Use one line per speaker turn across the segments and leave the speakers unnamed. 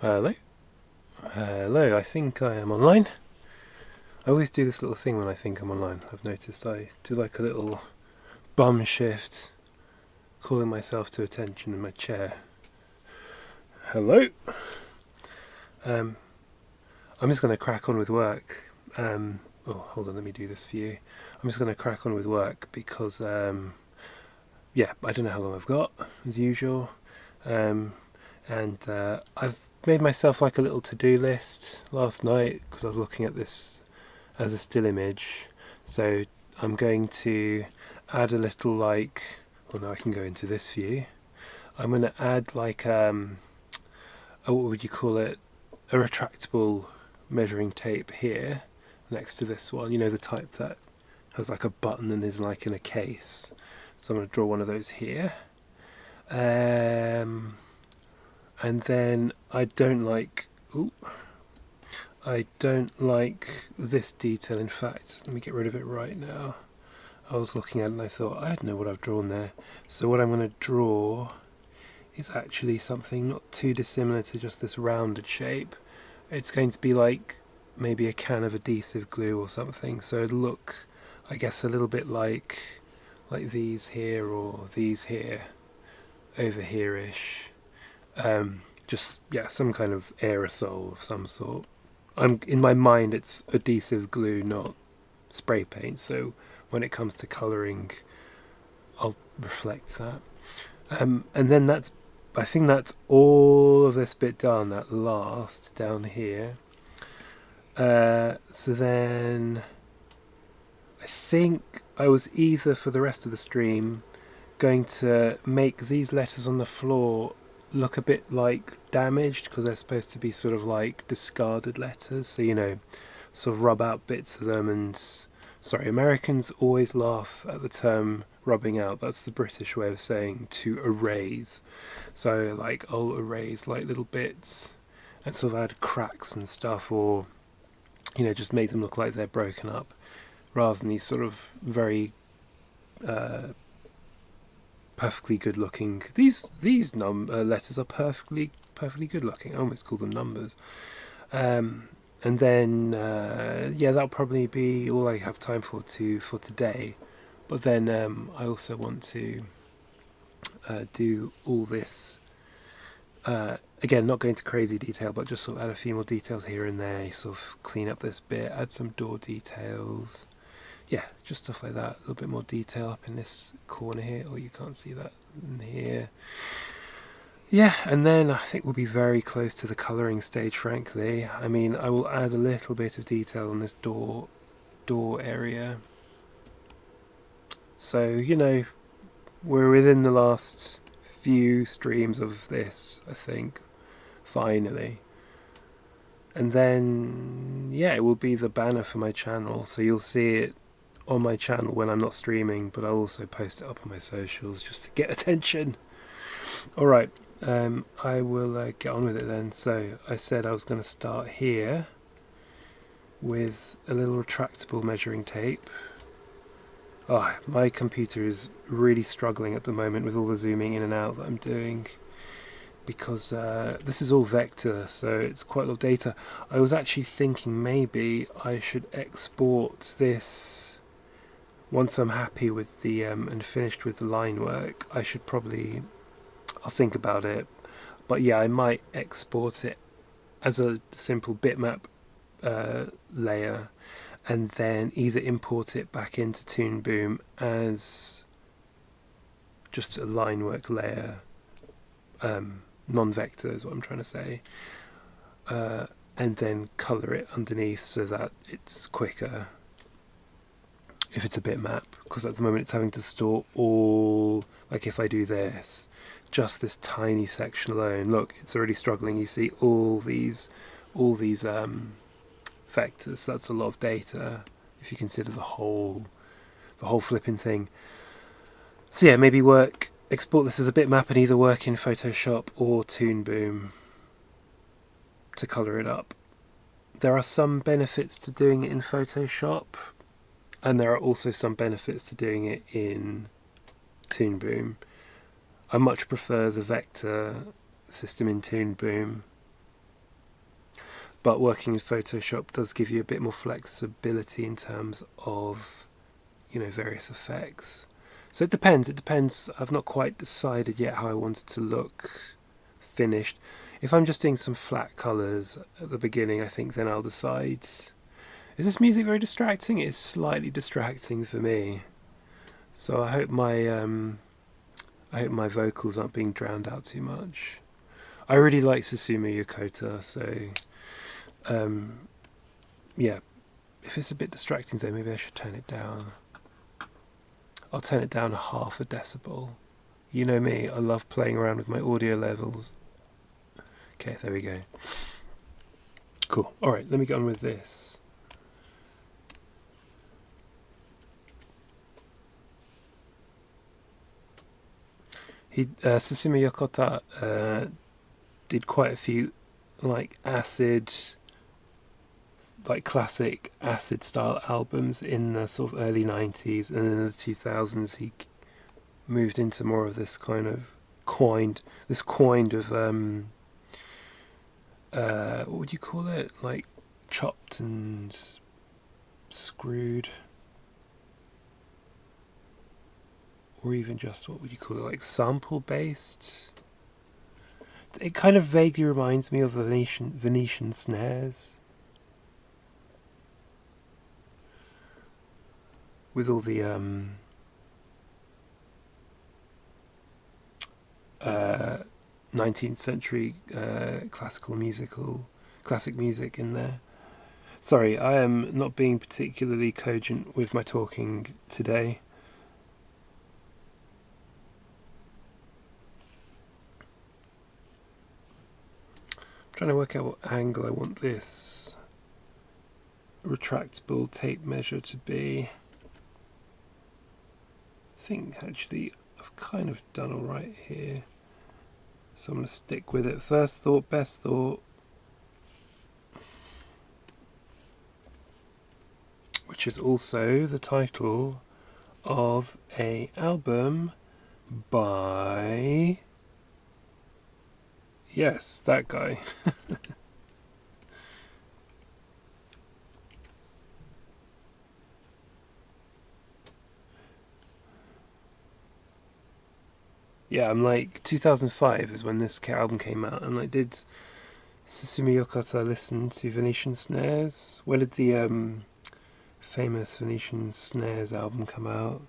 Hello. Hello, I think I am online. I always do this little thing when I think I'm online. I've noticed I do like a little bum shift, calling myself to attention in my chair. Hello. Um, I'm just going to crack on with work. Hold on, let me do this for you. I'm just going to crack on with work because, I don't know how long I've got, as usual. And I've made myself like a little to-do list last night because I was looking at this as a still image. So I'm going to add a little now I can go into this view. I'm going to add what would you call it? A retractable measuring tape here next to this one. You know, the type that has like a button and is like in a case. So I'm going to draw one of those here. And then I don't like this detail. In fact, let me get rid of it right now. I was looking at it and I thought, I don't know what I've drawn there. So what I'm going to draw is actually something not too dissimilar to just this rounded shape. It's going to be like maybe a can of adhesive glue or something. So it'll look, I guess, a little bit like these here or these here, over here-ish. Some kind of aerosol of some sort. In my mind, it's adhesive glue, not spray paint. So when it comes to colouring, I'll reflect that. And then I think that's all of this bit done. That last down here. So then I think I was either for the rest of the stream going to make these letters on the floor look a bit like damaged because they're supposed to be sort of like discarded letters, so sort of rub out bits of them. And sorry, Americans always laugh at the term rubbing out. That's the British way of saying to erase. So like I'll erase like little bits and sort of add cracks and stuff, or just make them look like they're broken up rather than these sort of very perfectly good looking. These letters are perfectly good looking. I almost call them numbers. And then that'll probably be all I have time for today. But then I also want to do all this again, not going to crazy detail, but just sort of add a few more details here and there, sort of clean up this bit, add some door details. Yeah, just stuff like that. A little bit more detail up in this corner here. Oh, you can't see that in here. Yeah, and then I think we'll be very close to the colouring stage, frankly. I mean, I will add a little bit of detail on this door area. So, we're within the last few streams of this, I think, finally. And then, it will be the banner for my channel. So you'll see it on my channel when I'm not streaming, but I'll also post it up on my socials just to get attention. Alright, I will get on with it then. So I said I was going to start here with a little retractable measuring tape. Oh, my computer is really struggling at the moment with all the zooming in and out that I'm doing, because this is all vector, so it's quite a lot of data. I was actually thinking maybe I should export this once I'm happy with the and finished with the line work. I'll think about it, but yeah, I might export it as a simple bitmap layer, and then either import it back into Toon Boom as just a line work layer, non-vector is what I'm trying to say, and then colour it underneath so that it's quicker if it's a bitmap, because at the moment it's having to store all, like if I do this, just this tiny section alone. Look, it's already struggling. You see all these vectors. So that's a lot of data if you consider the whole flipping thing. So yeah, maybe export this as a bitmap and either work in Photoshop or Toon Boom to colour it up. There are some benefits to doing it in Photoshop, and there are also some benefits to doing it in Toon Boom. I much prefer the vector system in Toon Boom, but working in Photoshop does give you a bit more flexibility in terms of, various effects. So it depends. I've not quite decided yet how I want it to look finished. If I'm just doing some flat colours at the beginning, I think then I'll decide. Is this music very distracting? It's slightly distracting for me. So I hope my vocals aren't being drowned out too much. I really like Sesame Yokota, so yeah. If it's a bit distracting though, maybe I should turn it down. I'll turn it down 0.5 decibel. You know me, I love playing around with my audio levels. Okay, there we go. Cool. Alright, let me get on with this. Sesame Yokota did quite a few classic acid style albums in the sort of early 90s, and in the 2000s he moved into more of this kind of coined of what would you call it, like chopped and screwed, or even just, what would you call it, like sample based. It kind of vaguely reminds me of Venetian snares, with all the 19th century classic music in there. Sorry, I am not being particularly cogent with my talking today. I'm trying to work out what angle I want this retractable tape measure to be. I think actually I've kind of done alright here, so I'm going to stick with it. First thought, best thought, which is also the title of an album by, yes, that guy. Yeah, I'm like, 2005 is when this album came out. I'm like, did Sesame Yokota listen to Venetian snares? When did the famous Venetian snares album come out?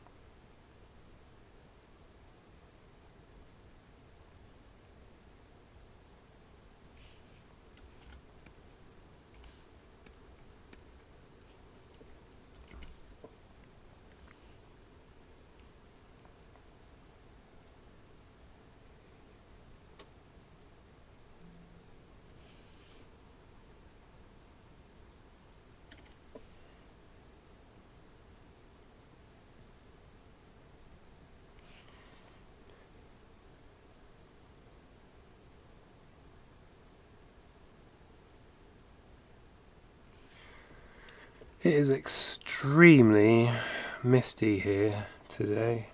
It is extremely misty here today.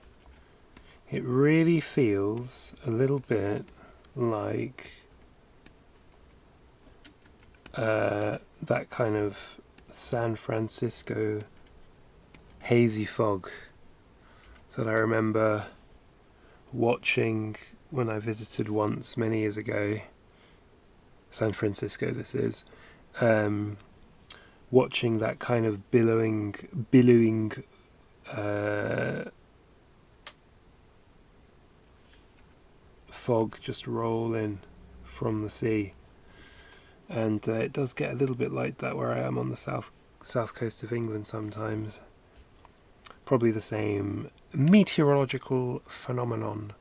It really feels a little bit like that kind of San Francisco hazy fog that I remember watching when I visited once many years ago. San Francisco, this is. Watching that kind of billowing fog just roll in from the sea, and it does get a little bit like that where I am on the south coast of England sometimes. Probably the same meteorological phenomenon.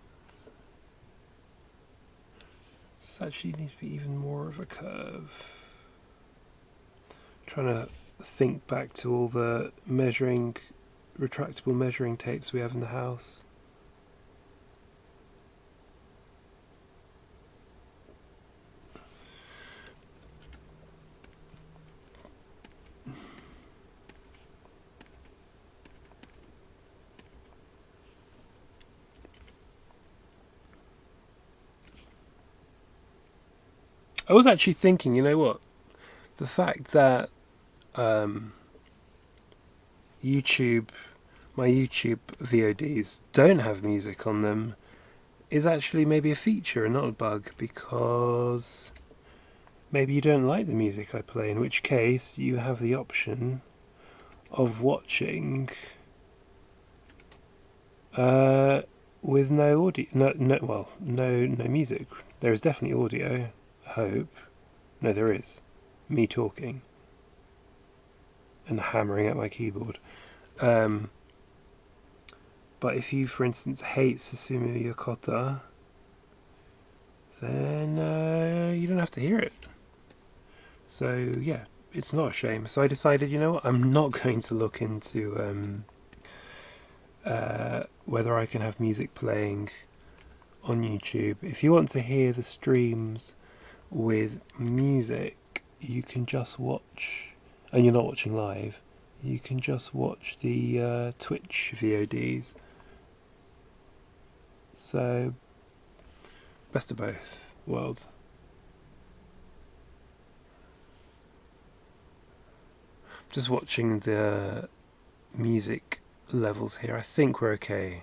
This actually needs to be even more of a curve. Trying to think back to all the retractable measuring tapes we have in the house. I was actually thinking, you know what? the fact that YouTube, my YouTube VODs don't have music on them is actually maybe a feature and not a bug, because maybe you don't like the music I play, in which case you have the option of watching with no audio, no music. There is definitely audio, I hope. No, there is. Me talking and hammering at my keyboard. But if you, for instance, hate Susumu Yokota, then you don't have to hear it. So yeah, it's not a shame. So I decided, you know what, I'm not going to look into whether I can have music playing on YouTube. If you want to hear the streams with music, you can just watch, and you're not watching live, you can just watch the Twitch VODs. So, best of both worlds. Just watching the music levels here, I think we're okay.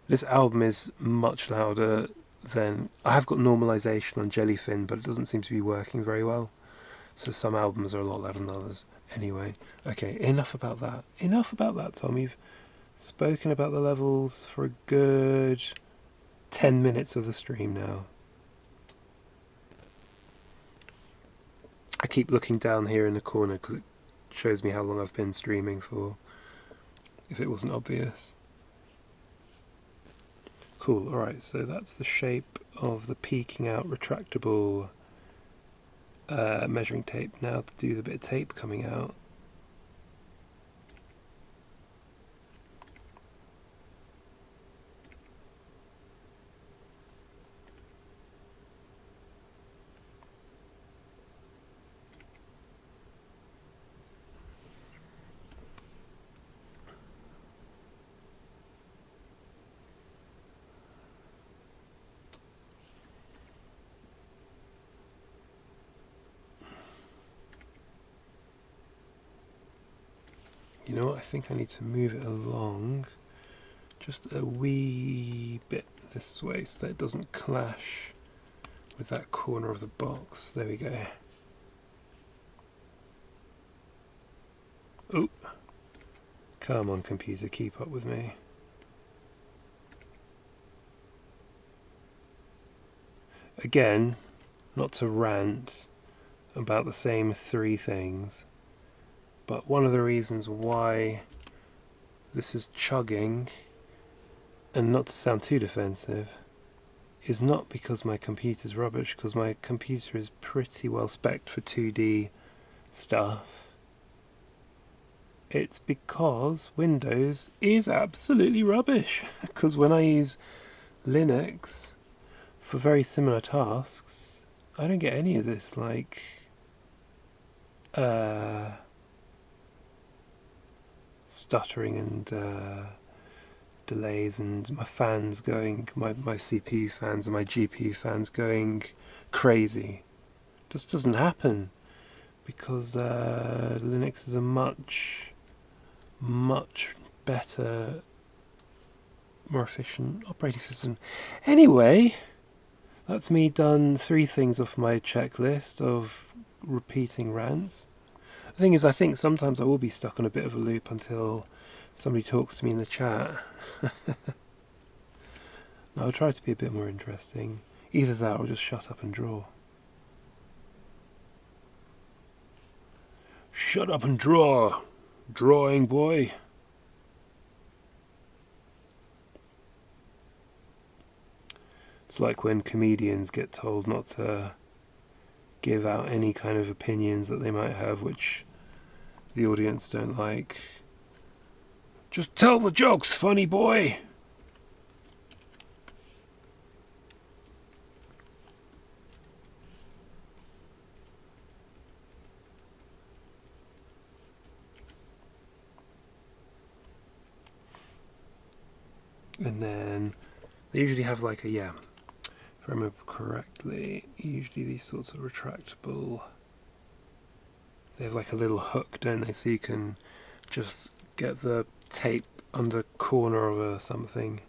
This album is much louder than... I have got normalization on Jellyfin, but it doesn't seem to be working very well. So some albums are a lot louder than others. Anyway, okay, enough about that. Enough about that, Tom. You've spoken about the levels for a good 10 minutes of the stream now. I keep looking down here in the corner because it shows me how long I've been streaming for, if it wasn't obvious. Cool, alright, so that's the shape of the peeking out retractable measuring tape. Now to do the bit of tape coming out. You know what, I think I need to move it along just a wee bit this way so that it doesn't clash with that corner of the box. There we go. Oh, come on computer, keep up with me. Again, not to rant about the same three things, but one of the reasons why this is chugging, and not to sound too defensive, is not because my computer's rubbish, because my computer is pretty well spec'd for 2D stuff. It's because Windows is absolutely rubbish. Because when I use Linux for very similar tasks, I don't get any of this, like stuttering and delays, and my fans going, my CPU fans and my GPU fans going crazy. Just doesn't happen, because Linux is a much better, more efficient operating system. Anyway, that's me done 3 things off my checklist of repeating rants. The thing is, I think sometimes I will be stuck on a bit of a loop until somebody talks to me in the chat. I'll try to be a bit more interesting. Either that or just shut up and draw. Shut up and draw, drawing boy. It's like when comedians get told not to give out any kind of opinions that they might have which the audience don't like. Just tell the jokes, funny boy. And then they usually have like a, if I remember correctly, usually these sorts of retractable They have like a little hook, don't they? So you can just get the tape under the corner of something.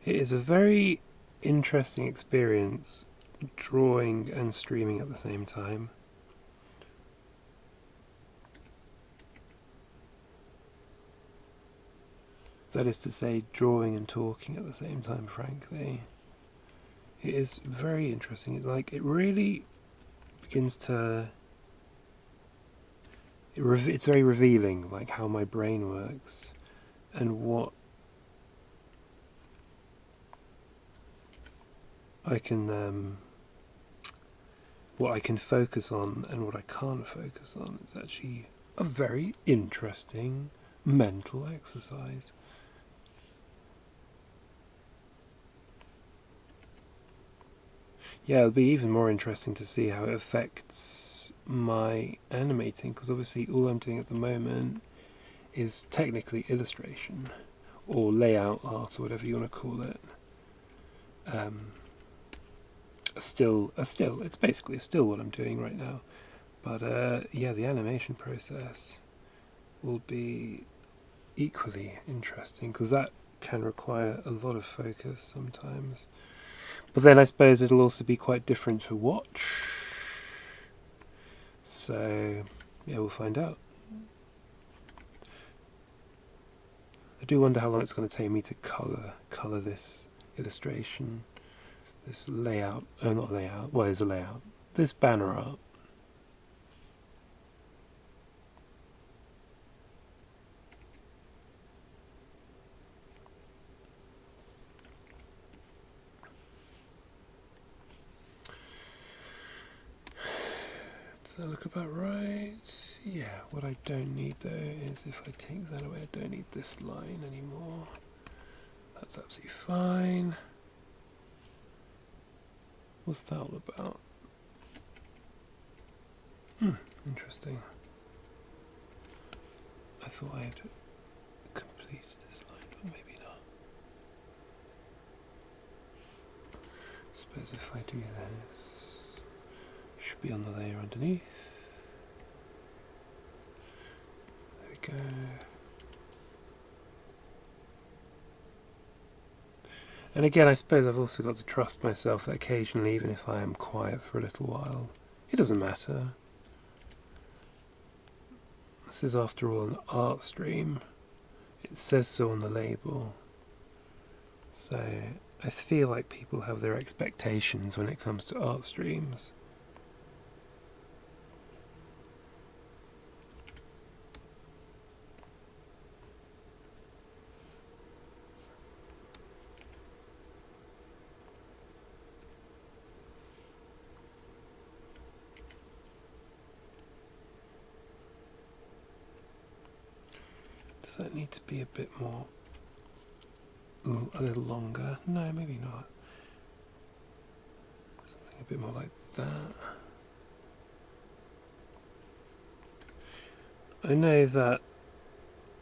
It is a very interesting experience drawing and streaming at the same time. That is to say, drawing and talking at the same time, frankly. It is very interesting. It really begins to... It's very revealing, like how my brain works and what I can focus on and what I can't focus on. It's actually a very interesting mental exercise. Yeah, it'll be even more interesting to see how it affects my animating, because obviously all I'm doing at the moment is technically illustration or layout art or whatever you want to call it. It's basically a still what I'm doing right now. But yeah, the animation process will be equally interesting, because that can require a lot of focus sometimes. But then I suppose it'll also be quite different to watch. So yeah, we'll find out. I do wonder how long it's going to take me to colour this illustration, this layout. Not layout. Well, it's a layout. This banner art. Does that look about right? Yeah, what I don't need though is if I take that away, I don't need this line anymore. That's absolutely fine. What's that all about? Interesting. I thought I'd complete this line, but maybe not. I suppose if I do this, should be on the layer underneath. There we go. And again, I suppose I've also got to trust myself that occasionally, even if I am quiet for a little while, it doesn't matter. This is, after all, an art stream. It says so on the label. So I feel like people have their expectations when it comes to art streams. Does that need to be a bit more, a little longer? No, maybe not. Something a bit more like that. I know that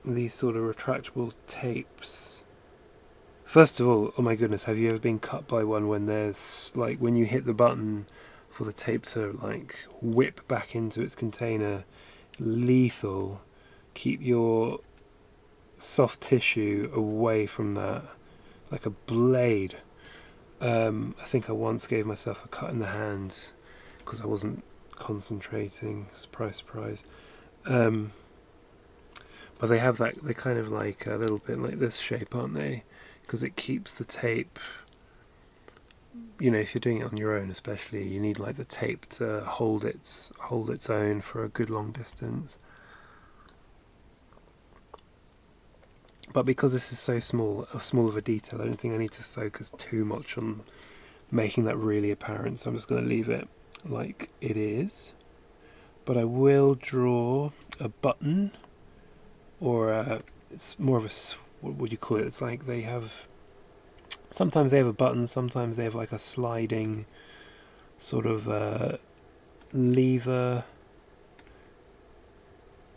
these sort of retractable tapes, first of all, oh my goodness, have you ever been cut by one when there's, like, when you hit the button for the tape to, like, whip back into its container? Lethal. Keep your soft tissue away from that, like a blade. I think I once gave myself a cut in the hand because I wasn't concentrating. Surprise, surprise. But they have that, they're kind of like a little bit like this shape, aren't they? Because it keeps the tape, you know, if you're doing it on your own especially, you need like the tape to hold its own for a good long distance. But because this is so small of a detail, I don't think I need to focus too much on making that really apparent. So I'm just going to leave it like it is. But I will draw a button, or it's more of a, what would you call it? It's like they have, sometimes they have a button, sometimes they have like a sliding sort of lever,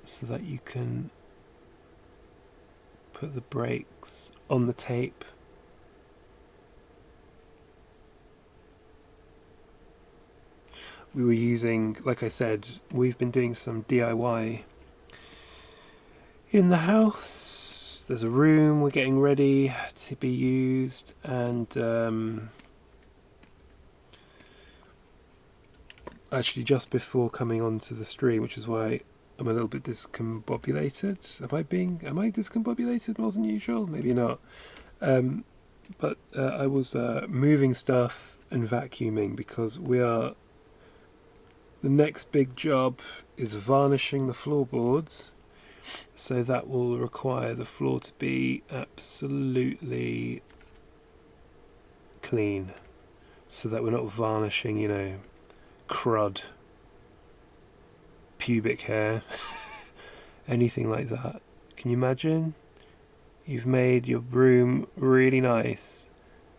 so that you can put the brakes on the tape. We were using, like I said, we've been doing some DIY in the house. There's a room we're getting ready to be used, and actually just before coming onto the stream, which is why I'm a little bit discombobulated. Am I discombobulated more than usual? Maybe not. But I was moving stuff and vacuuming because the next big job is varnishing the floorboards. So that will require the floor to be absolutely clean, so that we're not varnishing, crud, pubic hair, anything like that. Can you imagine? You've made your room really nice,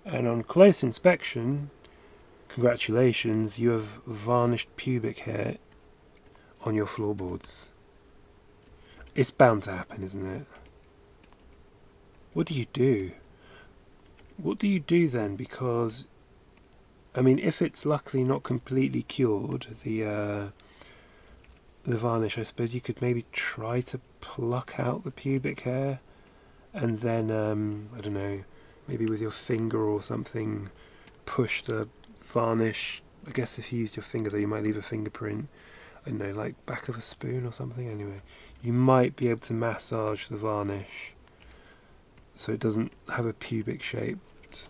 and on close inspection, congratulations, you have varnished pubic hair on your floorboards. It's bound to happen, isn't it? What do you do? What do you do then? Because, I mean, if it's luckily not completely cured, the varnish, I suppose you could maybe try to pluck out the pubic hair, and then, I don't know, maybe with your finger or something, push the varnish. I guess if you used your finger, though, you might leave a fingerprint. I don't know, like back of a spoon or something. Anyway, you might be able to massage the varnish so it doesn't have a pubic shaped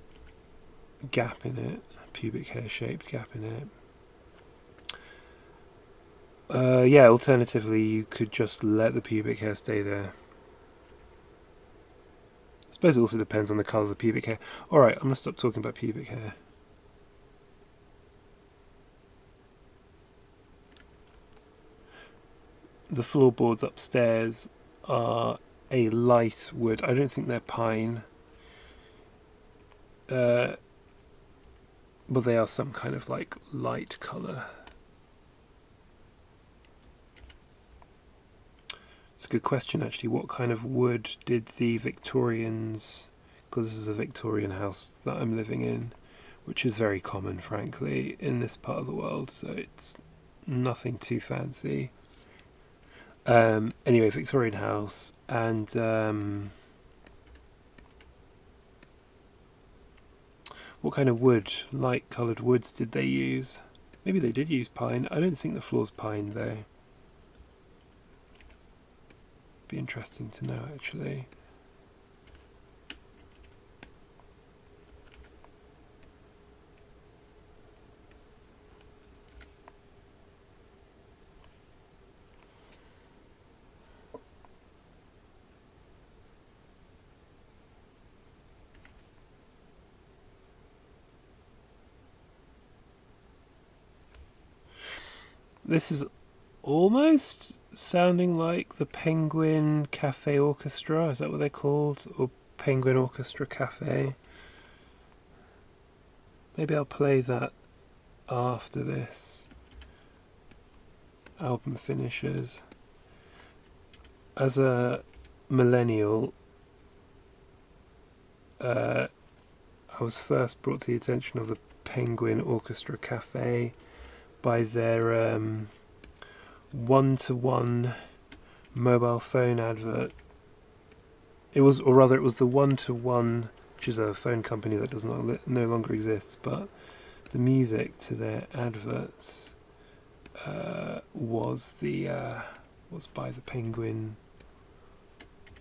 gap in it, pubic hair shaped gap in it. Yeah, alternatively, you could just let the pubic hair stay there. I suppose it also depends on the colour of the pubic hair. Alright, I'm going to stop talking about pubic hair. The floorboards upstairs are a light wood. I don't think they're pine. But they are some kind of like light colour. It's a good question, actually. What kind of wood did the Victorians, because this is a Victorian house that I'm living in, which is very common, frankly, in this part of the world, so it's nothing too fancy. Anyway, Victorian house, and what kind of wood, light coloured woods did they use? Maybe they did use pine. I don't think the floor's pine, though. Be interesting to know, actually. This is almost sounding like the Penguin Cafe Orchestra. Is that what they're called? Or Penguin Orchestra Cafe? Maybe I'll play that after this album finishes. As a millennial, I was first brought to the attention of the Penguin Orchestra Cafe by their one-to-one mobile phone advert. It was the one-to-one, which is a phone company that no longer exists, but the music to their adverts was by the Penguin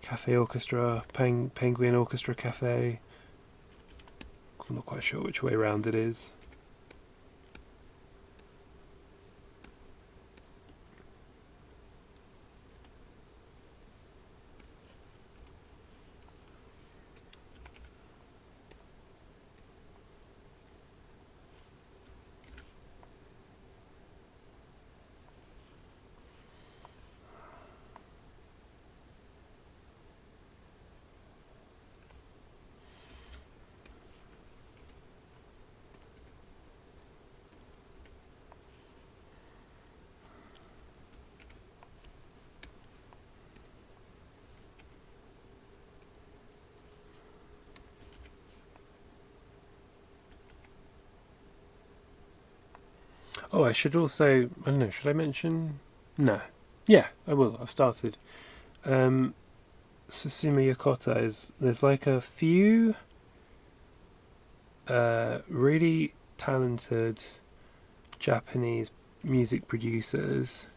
Cafe Orchestra, Penguin Orchestra Cafe. I'm not quite sure which way round it is. Oh, I should also, I don't know, should I mention? No. Yeah, I will. I've started. Susumu Yokota there's like a few really talented Japanese music producers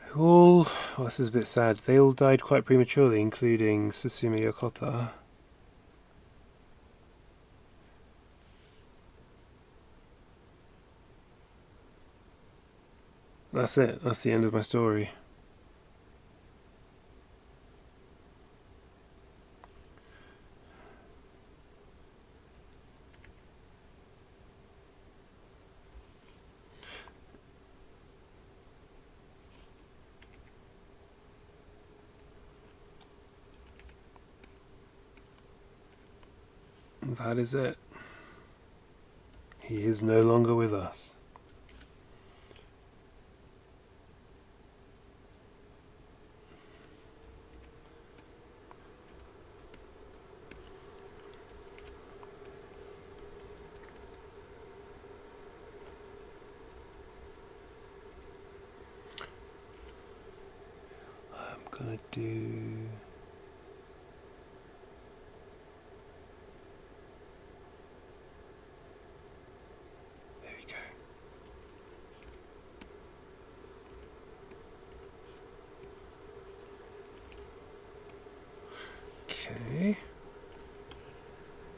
who all, well, this is a bit sad, they all died quite prematurely, including Susumu Yokota. That's it. That's the end of my story. That is it. He is no longer with us. I'm gonna do... There we go. Okay.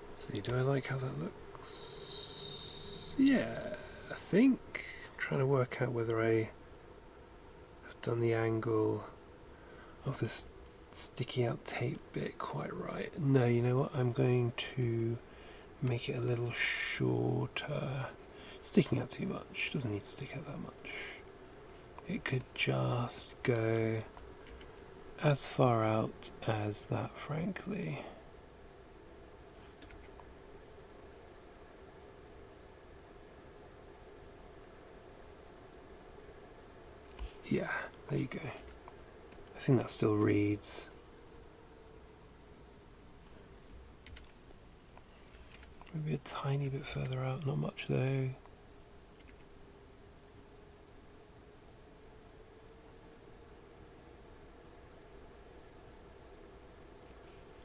Let's see, do I like how that looks? Yeah, I think. I'm trying to work out whether I have done the angle of this sticky out tape bit quite right. No, you know what? I'm going to make it a little shorter. Sticking out too much. Doesn't need to stick out that much. It could just go as far out as that, frankly. Yeah, there you go. I think that still reads. Maybe a tiny bit further out, not much though.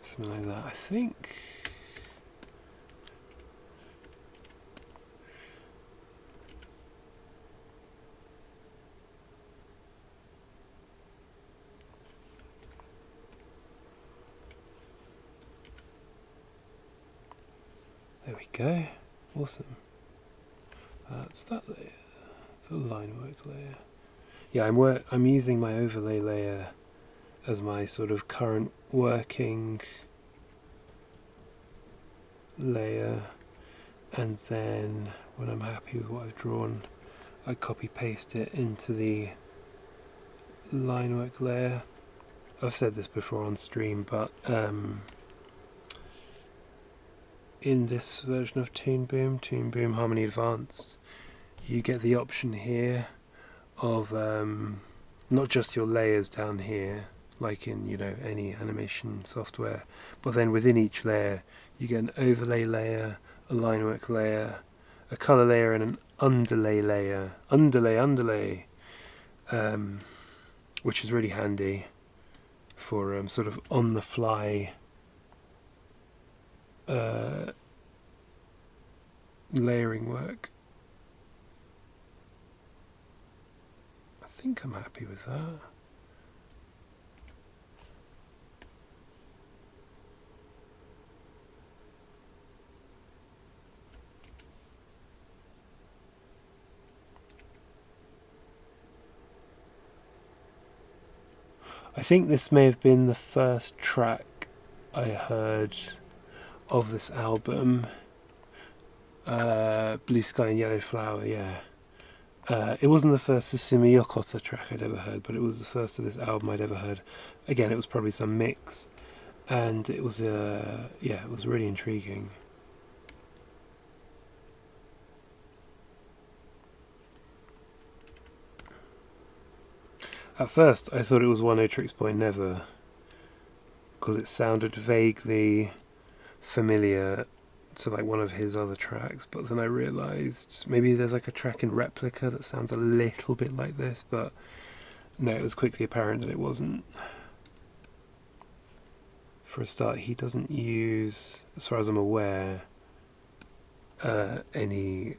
Something like that, I think. There we go. Awesome. That's that layer. The line work layer. Yeah, I'm using my overlay layer as my sort of current working layer, and then when I'm happy with what I've drawn, I copy paste it into the line work layer. I've said this before on stream, but in this version of Toon Boom Harmony Advanced, you get the option here of not just your layers down here, like in, you know, any animation software, but then within each layer you get an overlay layer, a line work layer, a color layer, and an underlay layer. Underlay, which is really handy for sort of on the fly layering work. I think I'm happy with that. I think this may have been the first track I heard of this album. Blue Sky and Yellow Flower, yeah. It wasn't the first Susumu Yokota track I'd ever heard, but it was the first of this album I'd ever heard. Again, it was probably some mix, and it was yeah, it was really intriguing. At first, I thought it was One O Tricks Point Never, because it sounded vaguely familiar to like one of his other tracks, but then I realised maybe there's like a track in Replica that sounds a little bit like this, but no, it was quickly apparent that it wasn't. For a start, he doesn't use, as far as I'm aware, any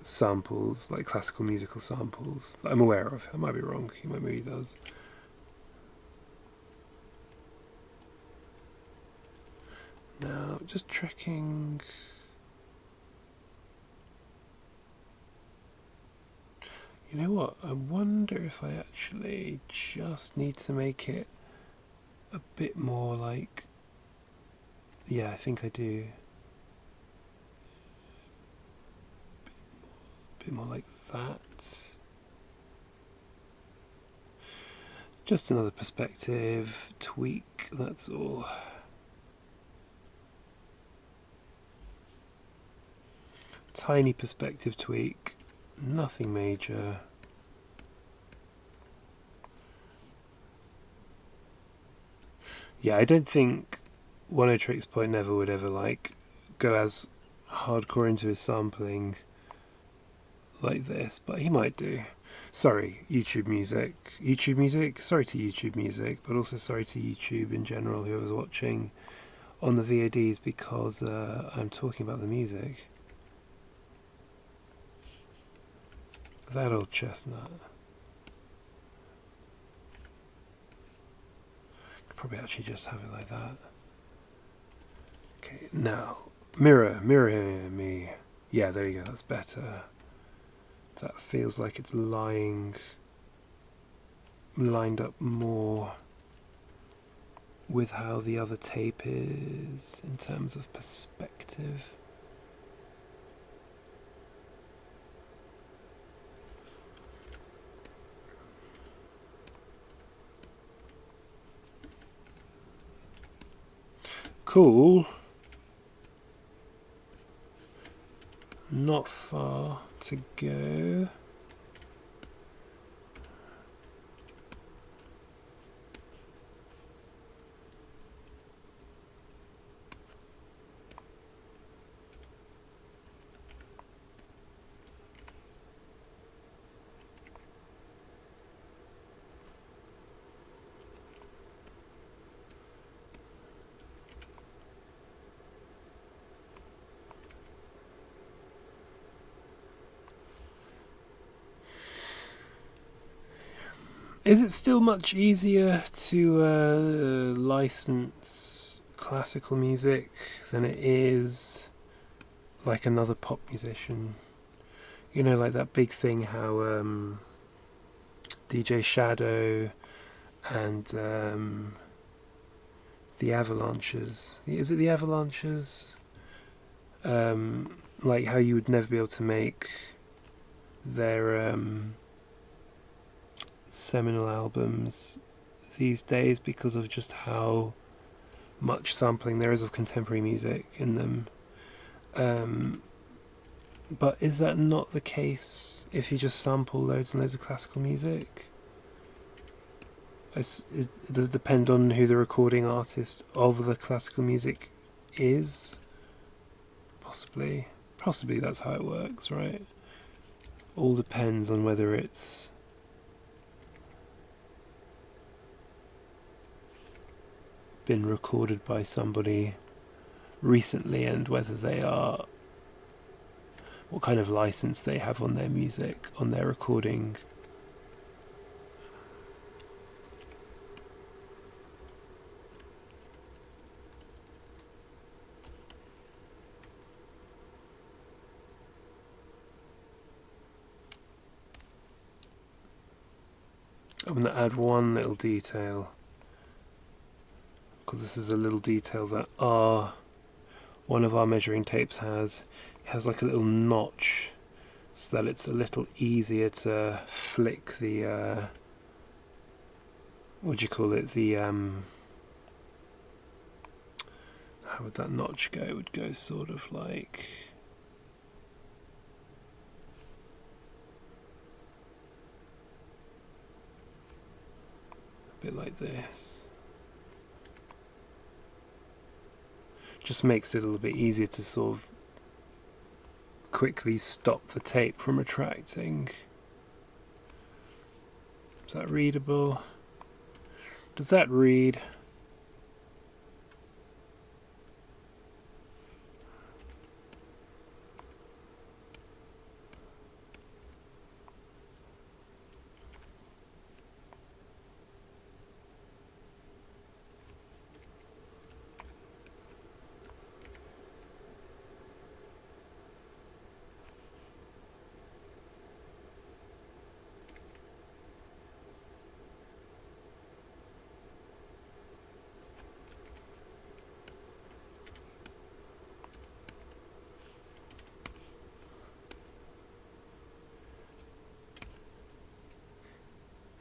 samples, like classical musical samples, that I'm aware of. I might be wrong, maybe he does. Now, just checking. You know what? I wonder if I actually just need to make it a bit more like. Yeah, I think I do. A bit more like that. Just another perspective tweak, that's all. Tiny perspective tweak, nothing major. Yeah, I don't think One-O-Trix Point Never would ever like go as hardcore into his sampling like this, but he might do. Sorry, YouTube Music. YouTube Music? Sorry to YouTube Music, but also sorry to YouTube in general, whoever's watching on the VODs, because I'm talking about the music. That old chestnut. Could probably actually just have it like that. Okay, now, mirror me. Yeah, there you go, that's better. That feels like it's lined up more with how the other tape is in terms of perspective. Cool. Not far to go. Is it still much easier to license classical music than it is like another pop musician? You know, like that big thing how DJ Shadow and the Avalanches, is it the Avalanches? Like how you would never be able to make their seminal albums these days because of just how much sampling there is of contemporary music in them. But is that not the case if you just sample loads and loads of classical music? Does it depend on who the recording artist of the classical music is? Possibly that's how it works, right? All depends on whether it's been recorded by somebody recently and whether they are, what kind of license they have on their music, on their recording. I'm going to add one little detail, because this is a little detail that one of our measuring tapes has. It has like a little notch so that it's a little easier to flick the what do you call it, the how would that notch go? It would go sort of like a bit like this. Just makes it a little bit easier to sort of quickly stop the tape from retracting. Is that readable? Does that read?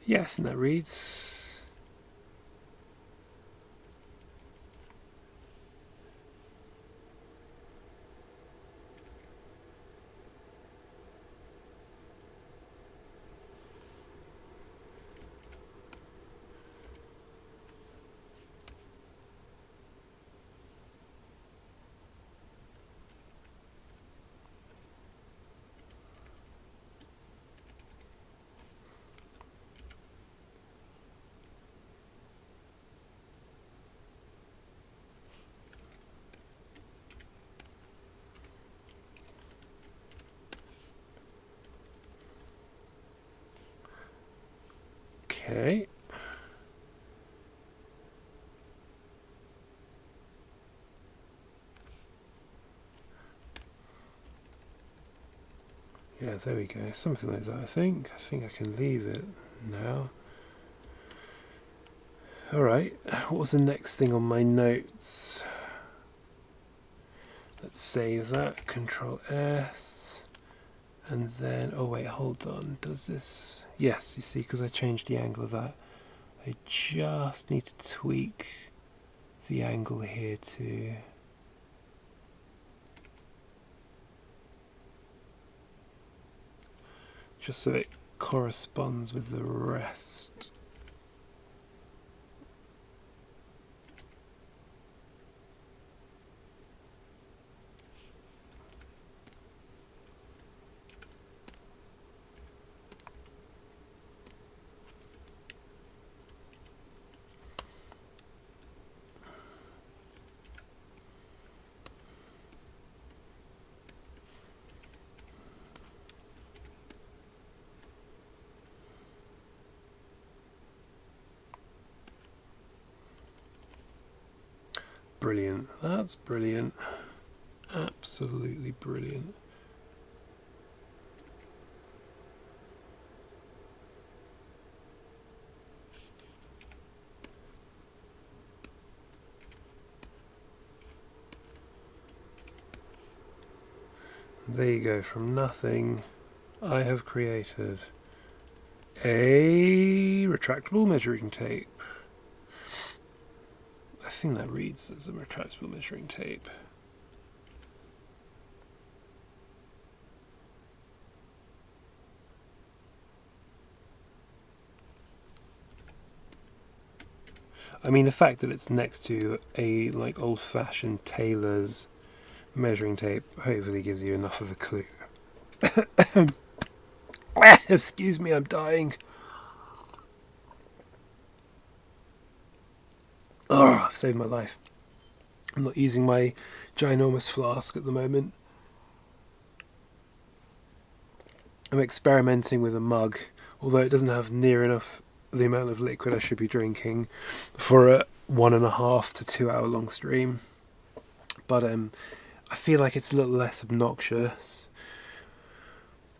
Yeah, I think that reads. Okay. Yeah, there we go. Something like that, I think. I think I can leave it now. Alright, what was the next thing on my notes? Let's save that. Control S. And then, oh wait, hold on. Does this... Yes, you see, because I changed the angle of that. I just need to tweak the angle here too. Just so it corresponds with the rest. Brilliant. That's brilliant. Absolutely brilliant. There you go. From nothing, I have created a retractable measuring tape. I think that reads as a retractable measuring tape. I mean, the fact that it's next to a like old-fashioned tailor's measuring tape hopefully gives you enough of a clue. Excuse me, I'm dying. Oh, I've saved my life. I'm not using my ginormous flask at the moment. I'm experimenting with a mug, although it doesn't have near enough the amount of liquid I should be drinking for a 1.5 to 2 hour long stream. But I feel like it's a little less obnoxious.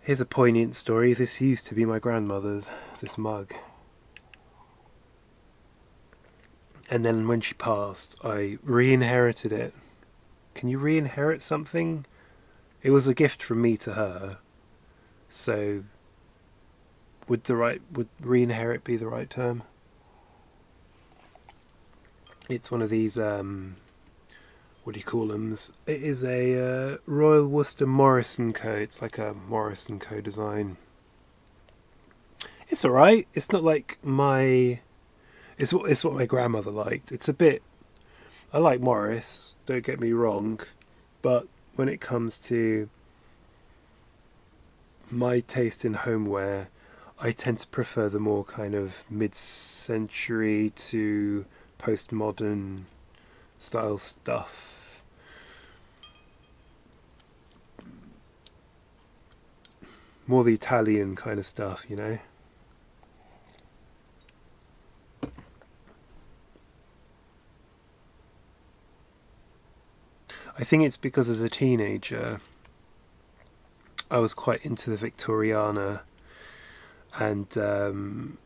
Here's a poignant story. This used to be my grandmother's, this mug. And then when she passed, I re-inherited it. Can you re-inherit something? It was a gift from me to her. So would re-inherit be the right term? It's one of these what do you call them? It is a Royal Worcester Morrison Co. It's like a Morrison Co. design. It's alright. It's not like my... It's what my grandmother liked. It's a bit... I like Morris, don't get me wrong. But when it comes to my taste in homeware, I tend to prefer the more kind of mid-century to postmodern style stuff. More the Italian kind of stuff, you know? I think it's because as a teenager, I was quite into the Victoriana, and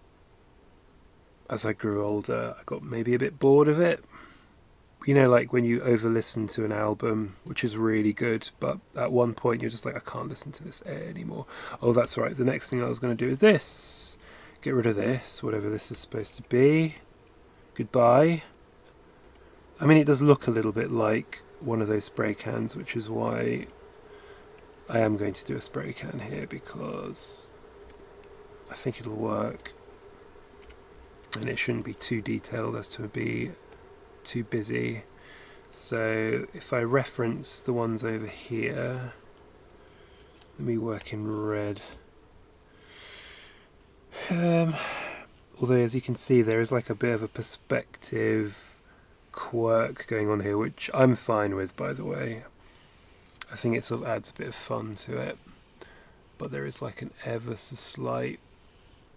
as I grew older, I got maybe a bit bored of it. You know, like when you over listen to an album, which is really good, but at one point you're just like, I can't listen to this anymore. Oh, that's right, the next thing I was going to do is this. Get rid of this, whatever this is supposed to be. Goodbye. I mean, it does look a little bit like one of those spray cans, which is why I am going to do a spray can here, because I think it'll work. And it shouldn't be too detailed as to be too busy. So if I reference the ones over here, let me work in red. Although as you can see, there is like a bit of a perspective quirk going on here, which I'm fine with, by the way. I think it sort of adds a bit of fun to it, but there is like an ever so slight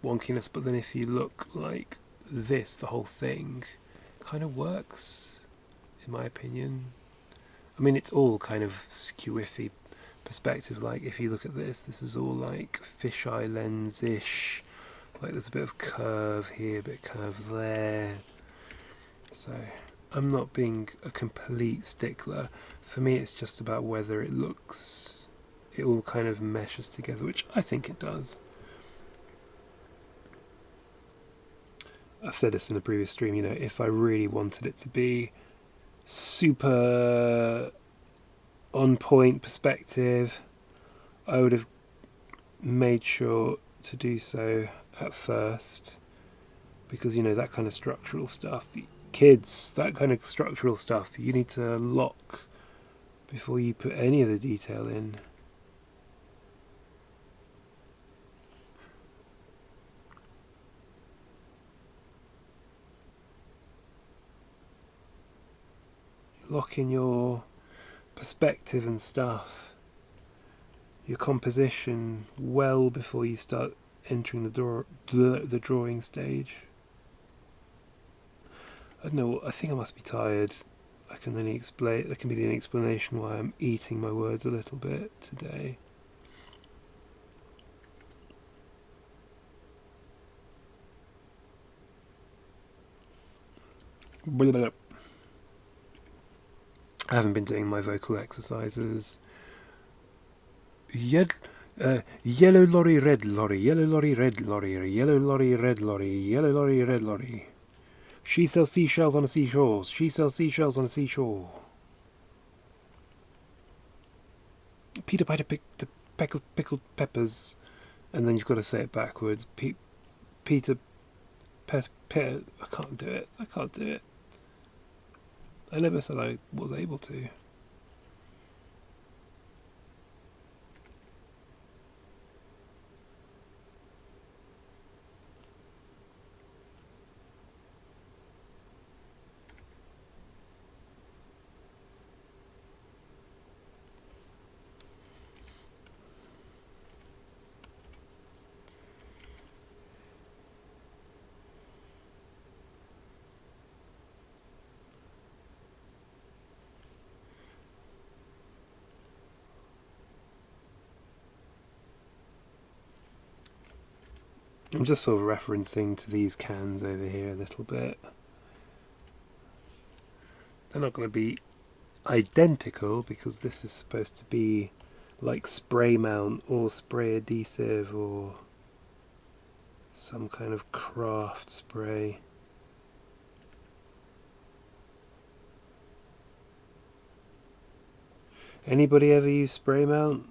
wonkiness. But then if you look like this, the whole thing kind of works, in my opinion. I mean, it's all kind of skewiffy perspective. Like if you look at this, this is all like fisheye lens-ish. Like there's a bit of curve here, a bit of curve there. So I'm not being a complete stickler. For me, it's just about whether it looks, it all kind of meshes together, which I think it does. I've said this in a previous stream, you know, if I really wanted it to be super on point perspective, I would have made sure to do so at first, because, you know, that kind of structural stuff, kids, that kind of structural stuff, you need to lock before you put any of the detail in. Lock in your perspective and stuff, your composition, well before you start entering the drawing stage. I don't know, I think I must be tired. That can be the only explanation why I'm eating my words a little bit today. I haven't been doing my vocal exercises. Yellow lorry, red lorry, yellow lorry, red lorry, yellow lorry, red lorry, yellow lorry, red lorry. She sells seashells on a seashore. She sells seashells on a seashore. Peter Piper picked a peck of pickled peppers, and then you've got to say it backwards. Peter I can't do it. I can't do it. I never said I was able to. I'm just sort of referencing to these cans over here a little bit. They're not going to be identical because this is supposed to be like spray mount or spray adhesive or some kind of craft spray. Anybody ever use spray mount?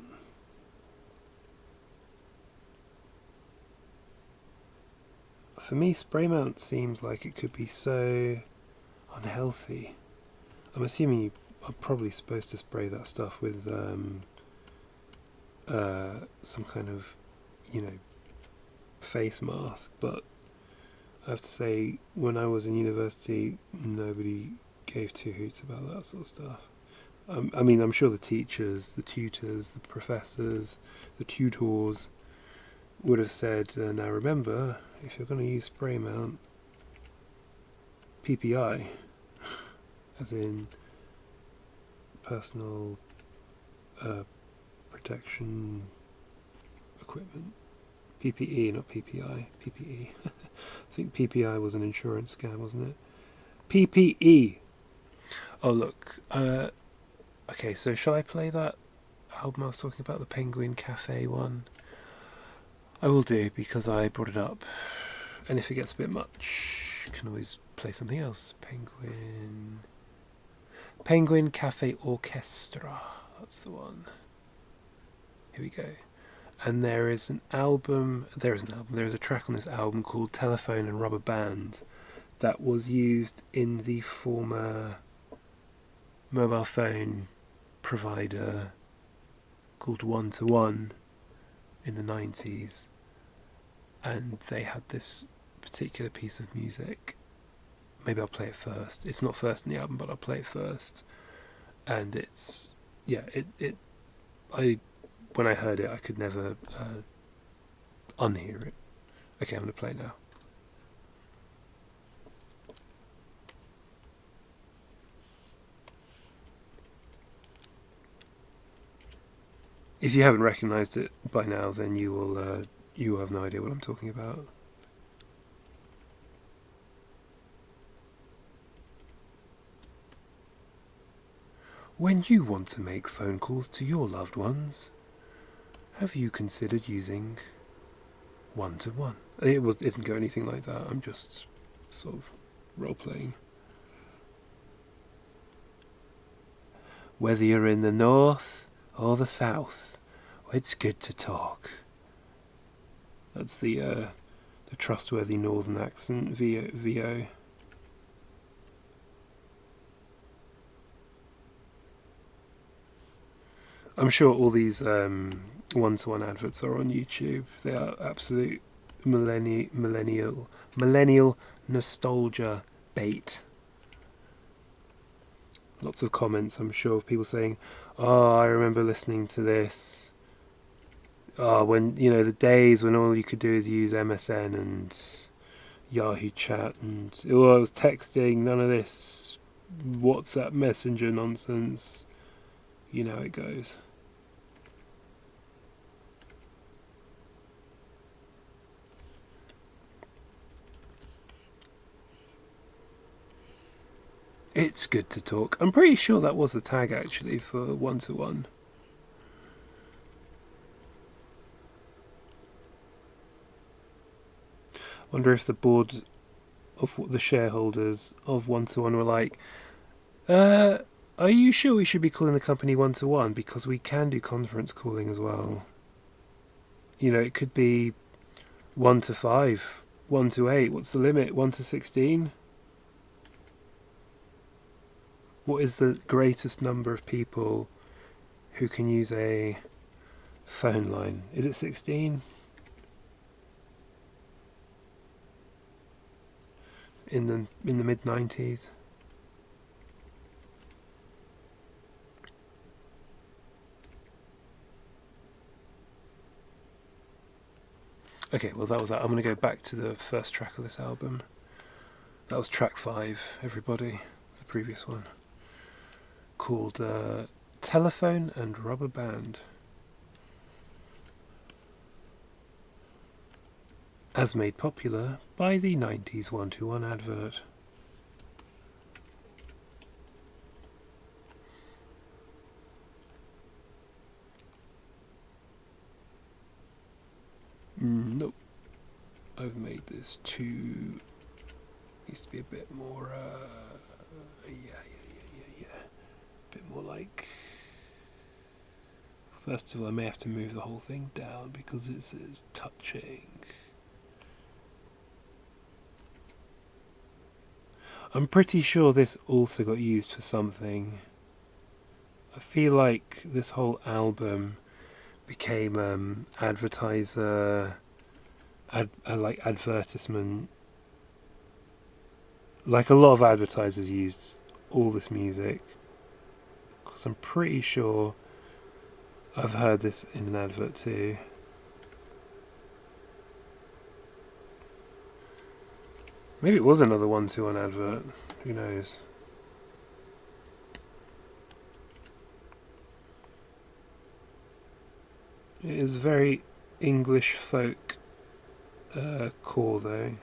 For me, spray mount seems like it could be so unhealthy. I'm assuming you are probably supposed to spray that stuff with some kind of, face mask. But I have to say, when I was in university, nobody gave two hoots about that sort of stuff. I mean, I'm sure the teachers, the tutors, the professors, the tutors would have said, now remember, if you're going to use spray mount, PPI, as in personal protection equipment. PPE, not PPI. PPE. I think PPI was an insurance scam, wasn't it? PPE. Oh, look. Okay, so shall I play that album I was talking about, the Penguin Cafe one? I will do, because I brought it up. And if it gets a bit much, I can always play something else. Penguin Cafe Orchestra. That's the one. Here we go. And there is a track on this album called Telephone and Rubber Band that was used in the former mobile phone provider called 1-to-1 in the 90s. And they had this particular piece of music. Maybe I'll play it first. It's not first in the album, but I'll play it first. And it's, when I heard it, I could never unhear it. Okay, I'm going to play it now. If you haven't recognised it by now, then you will have no idea what I'm talking about. When you want to make phone calls to your loved ones, have you considered using 1-to-1? It didn't go anything like that. I'm just sort of role-playing. Whether you're in the north or the south, it's good to talk. That's the trustworthy northern accent, VO. I'm sure all these 1-to-1 adverts are on YouTube. They are absolute millennial nostalgia bait. Lots of comments, I'm sure, of people saying, "Oh, I remember listening to this. Oh, when the days when all you could do is use MSN and Yahoo Chat, and it was texting, none of this WhatsApp Messenger nonsense. You know how it goes." It's good to talk. I'm pretty sure that was the tag actually for 1-to-1. Wonder if the board of the shareholders of 1-to-1 were like, are you sure we should be calling the company 1-to-1? Because we can do conference calling as well. It could be 1-to-5, 1-to-8. What's the limit? 1-to-16? What is the greatest number of people who can use a phone line? Is it 16? In the mid-90s? Okay, well that was that. I'm going to go back to the first track of this album. That was track 5, everybody. The previous one. Called Telephone and Rubber Band. As made popular by the 90s 1-to-1 advert. Nope. I've made this too... Needs to be a bit more... yeah. A bit more like... First of all, I may have to move the whole thing down because it's touching. I'm pretty sure this also got used for something. I feel like this whole album became like advertisement. Like a lot of advertisers used all this music, because I'm pretty sure I've heard this in an advert too. Maybe it was another 1-2-1 advert. Who knows? It is very English folk core though.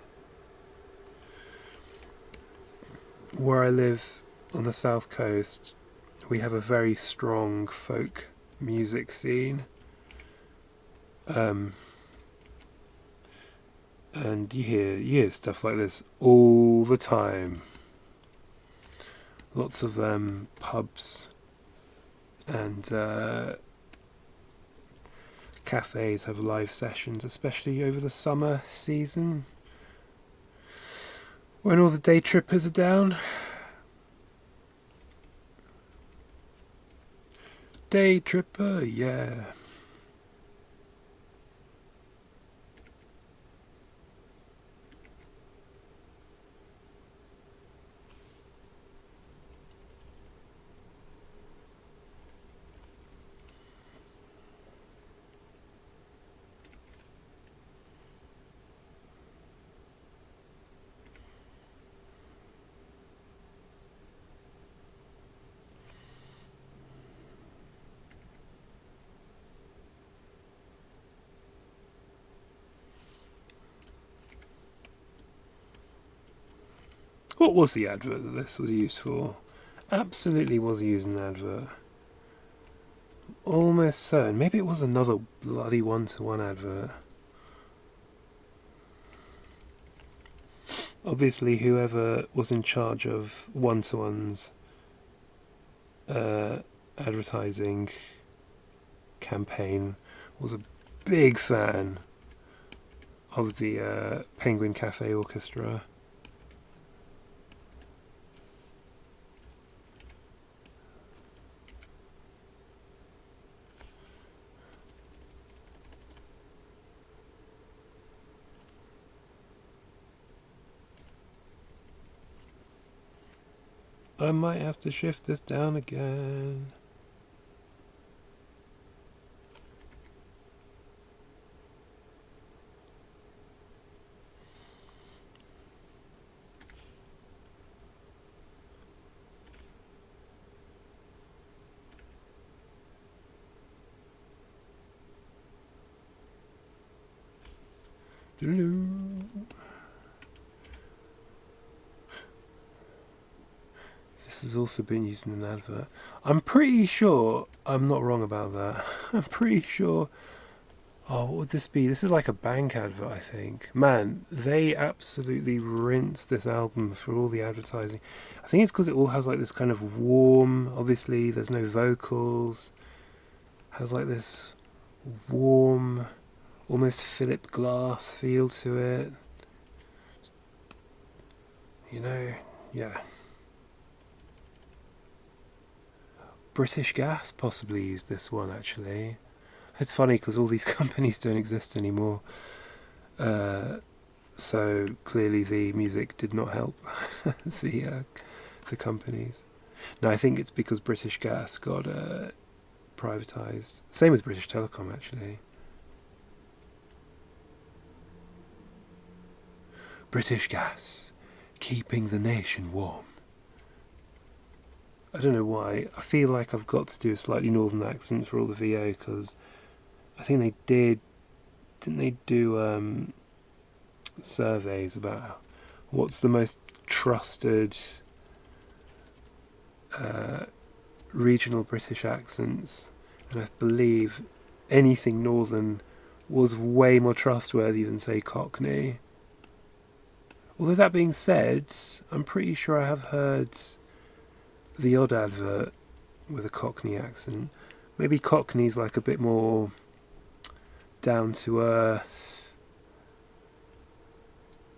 Where I live on the south coast, we have a very strong folk music scene. And you hear stuff like this all the time. Lots of pubs and cafes have live sessions, especially over the summer season, when all the day trippers are down. Day tripper, yeah. What was the advert that this was used for? Absolutely was used in an advert. Almost certain. Maybe it was another bloody 1-2-1 advert. Obviously, whoever was in charge of 1-2-1's advertising campaign was a big fan of the Penguin Cafe Orchestra. I might have to shift this down again. This has also been used in an advert. I'm pretty sure I'm not wrong about that. I'm pretty sure. Oh, what would this be? This is like a bank advert, I think. Man, they absolutely rinsed this album for all the advertising. I think it's because it all has like this kind of warm, obviously there's no vocals, has like this warm, almost Philip Glass feel to it. You know, yeah. British Gas possibly used this one actually. It's funny because all these companies don't exist anymore. So clearly the music did not help the companies. No, I think it's because British Gas got privatised. Same with British Telecom actually. British Gas, keeping the nation warm. I don't know why. I feel like I've got to do a slightly northern accent for all the VO because I think they did. Didn't they do surveys about what's the most trusted regional British accents? And I believe anything northern was way more trustworthy than, say, Cockney. Although that being said, I'm pretty sure I have heard the odd advert with a Cockney accent. Maybe Cockney's like a bit more down to earth,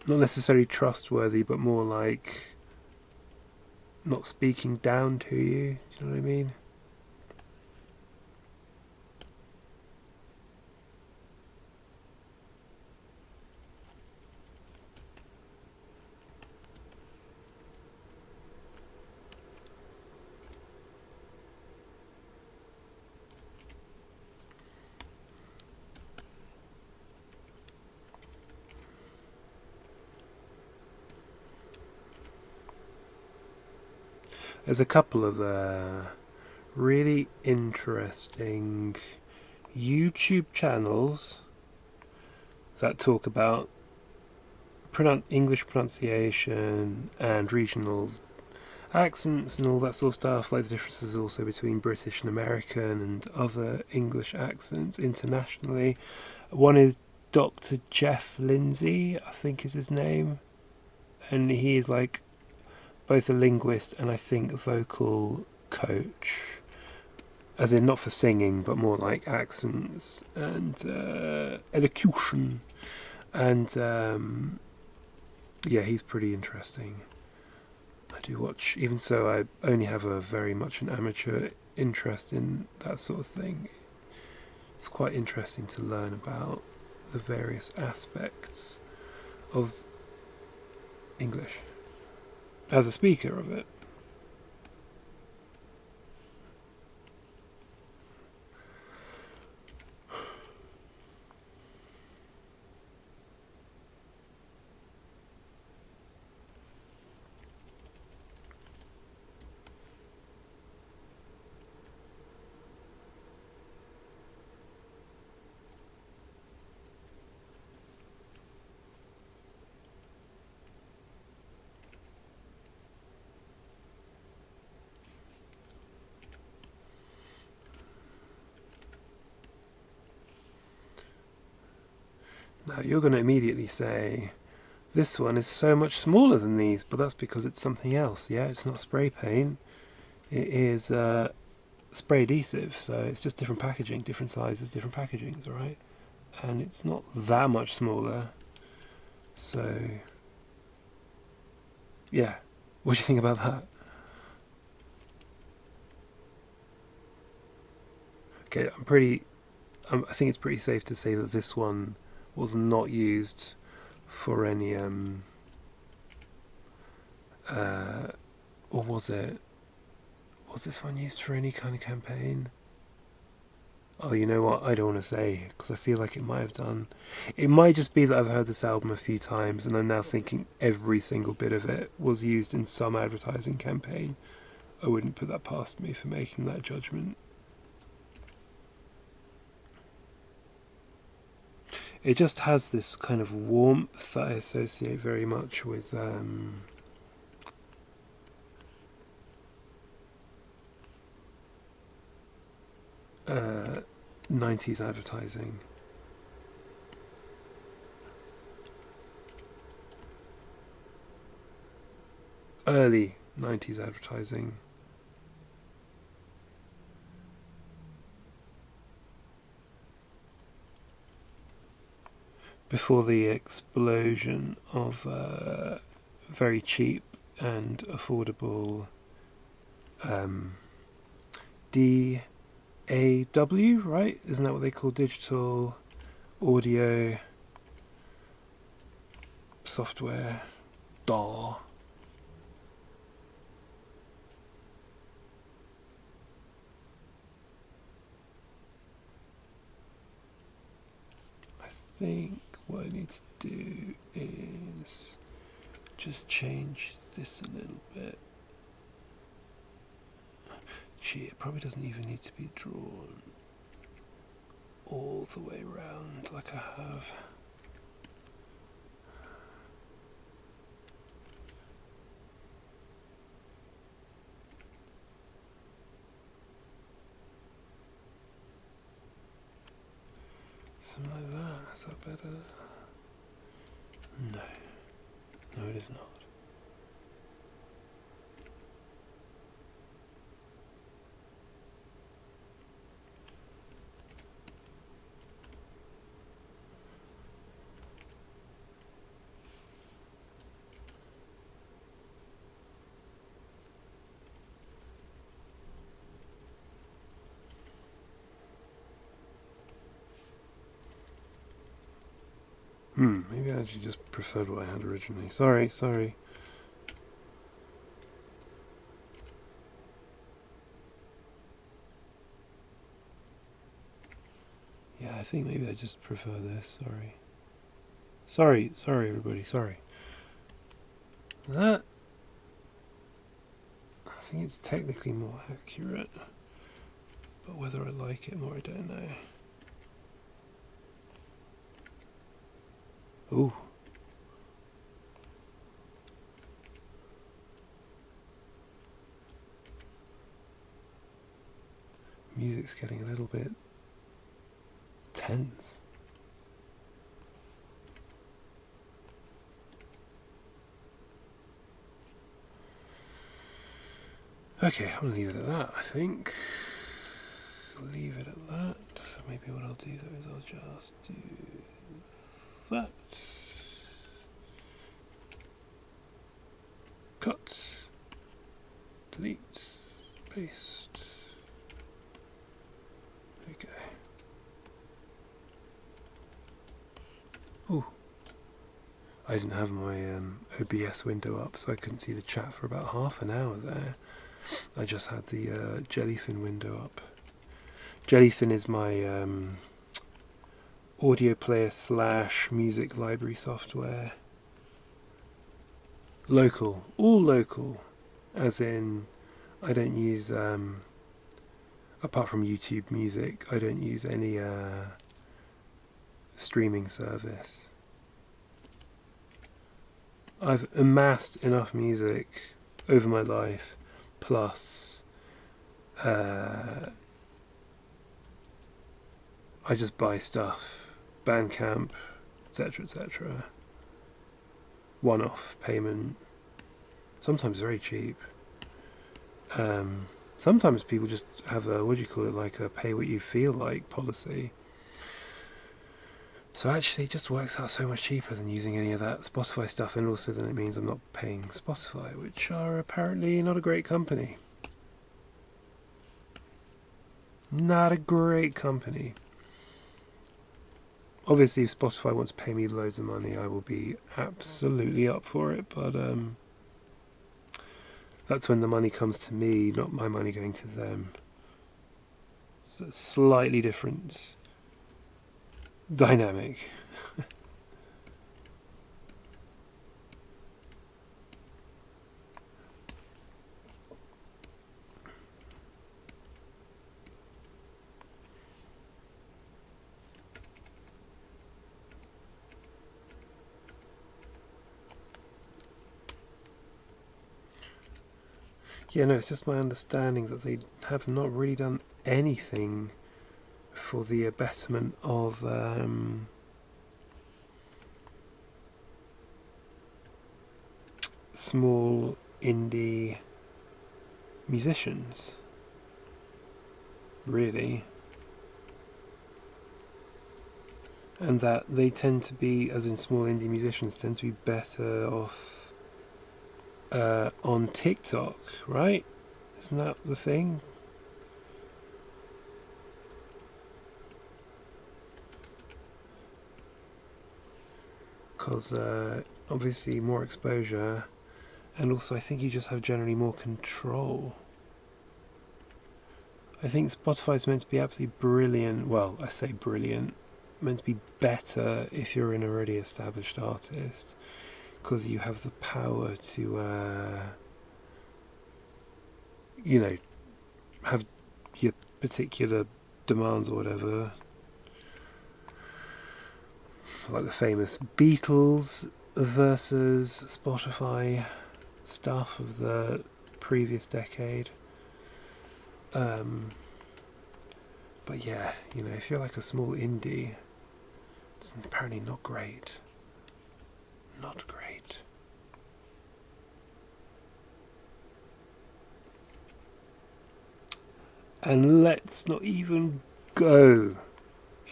not necessarily trustworthy, but more like not speaking down to you. Do you know what I mean? There's a couple of really interesting YouTube channels that talk about English pronunciation and regional accents and all that sort of stuff, like the differences also between British and American and other English accents internationally. One is Dr. Jeff Lindsay, I think is his name, and he is like both a linguist and I think a vocal coach, as in not for singing but more like accents and elocution, and yeah, he's pretty interesting. I do watch, even so I only have a very much an amateur interest in that sort of thing. It's quite interesting to learn about the various aspects of English as a speaker of it. Now you're going to immediately say, this one is so much smaller than these, but that's because it's something else. Yeah, it's not spray paint. It is spray adhesive, so it's just different packaging, different sizes, different packagings, alright? And it's not that much smaller. So, yeah. What do you think about that? Okay, I think it's pretty safe to say that this one was not used for any or was it? Was this one used for any kind of campaign? Oh, you know what? I don't want to say because I feel like it might have done. It might just be that I've heard this album a few times and I'm now thinking every single bit of it was used in some advertising campaign. I wouldn't put that past me for making that judgment. It just has this kind of warmth that I associate very much with 90s advertising. Early 90s advertising. Before the explosion of very cheap and affordable DAW, right? Isn't that what they call digital audio software? DAW. I think what I need to do is just change this a little bit. Gee, it probably doesn't even need to be drawn all the way around like I have. Something like that. Is that better? No. No, it is not. Maybe I actually just preferred what I had originally. Sorry. Yeah, I think maybe I just prefer this. Sorry, everybody. Sorry. That, I think think it's technically more accurate, but whether I like it more, I don't know. Ooh. Music's getting a little bit tense. Okay, I'll leave it at that, I think. Leave it at that. Maybe what I'll do though is I'll just do that. Cut. Delete. Paste. Okay. Ooh. I didn't have my OBS window up, so I couldn't see the chat for about half an hour there. I just had the Jellyfin window up. Jellyfin is my audio player / music library software. Local, all local, as in I don't use, apart from YouTube Music, I don't use any streaming service. I've amassed enough music over my life, plus I just buy stuff, Bandcamp, etc., etc. One-off payment, sometimes very cheap. Sometimes people just have a, like a pay what you feel like policy. So actually it just works out so much cheaper than using any of that Spotify stuff, and also then it means I'm not paying Spotify, which are apparently not a great company. Not a great company. Obviously if Spotify wants to pay me loads of money, I will be absolutely up for it, but that's when the money comes to me, not my money going to them. It's a slightly different dynamic. Yeah, no, it's just my understanding that they have not really done anything for the betterment of small indie musicians, really. And that they tend to be, as in small indie musicians, tend to be better off on TikTok, right? Isn't that the thing? Because obviously more exposure, and also I think you just have generally more control. I think Spotify's meant to be absolutely brilliant. Well, I say brilliant, meant to be better if you're an already established artist, because you have the power to have your particular demands or whatever, like the famous Beatles versus Spotify stuff of the previous decade. But yeah, if you're like a small indie, it's apparently not great. Not great. And let's not even go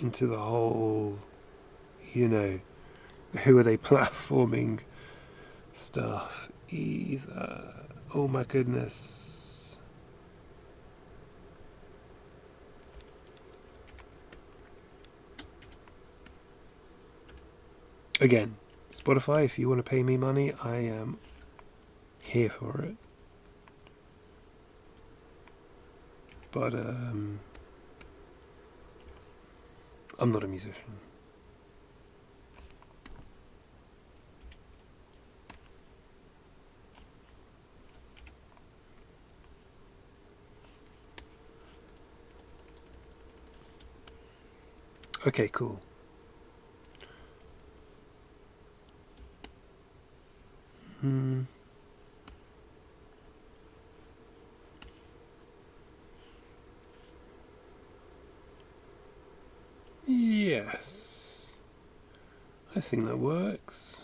into the whole, who are they platforming stuff either. Oh my goodness. Again, Spotify, if you want to pay me money, I am here for it. But I'm not a musician. Okay, cool. Yes. I think that works.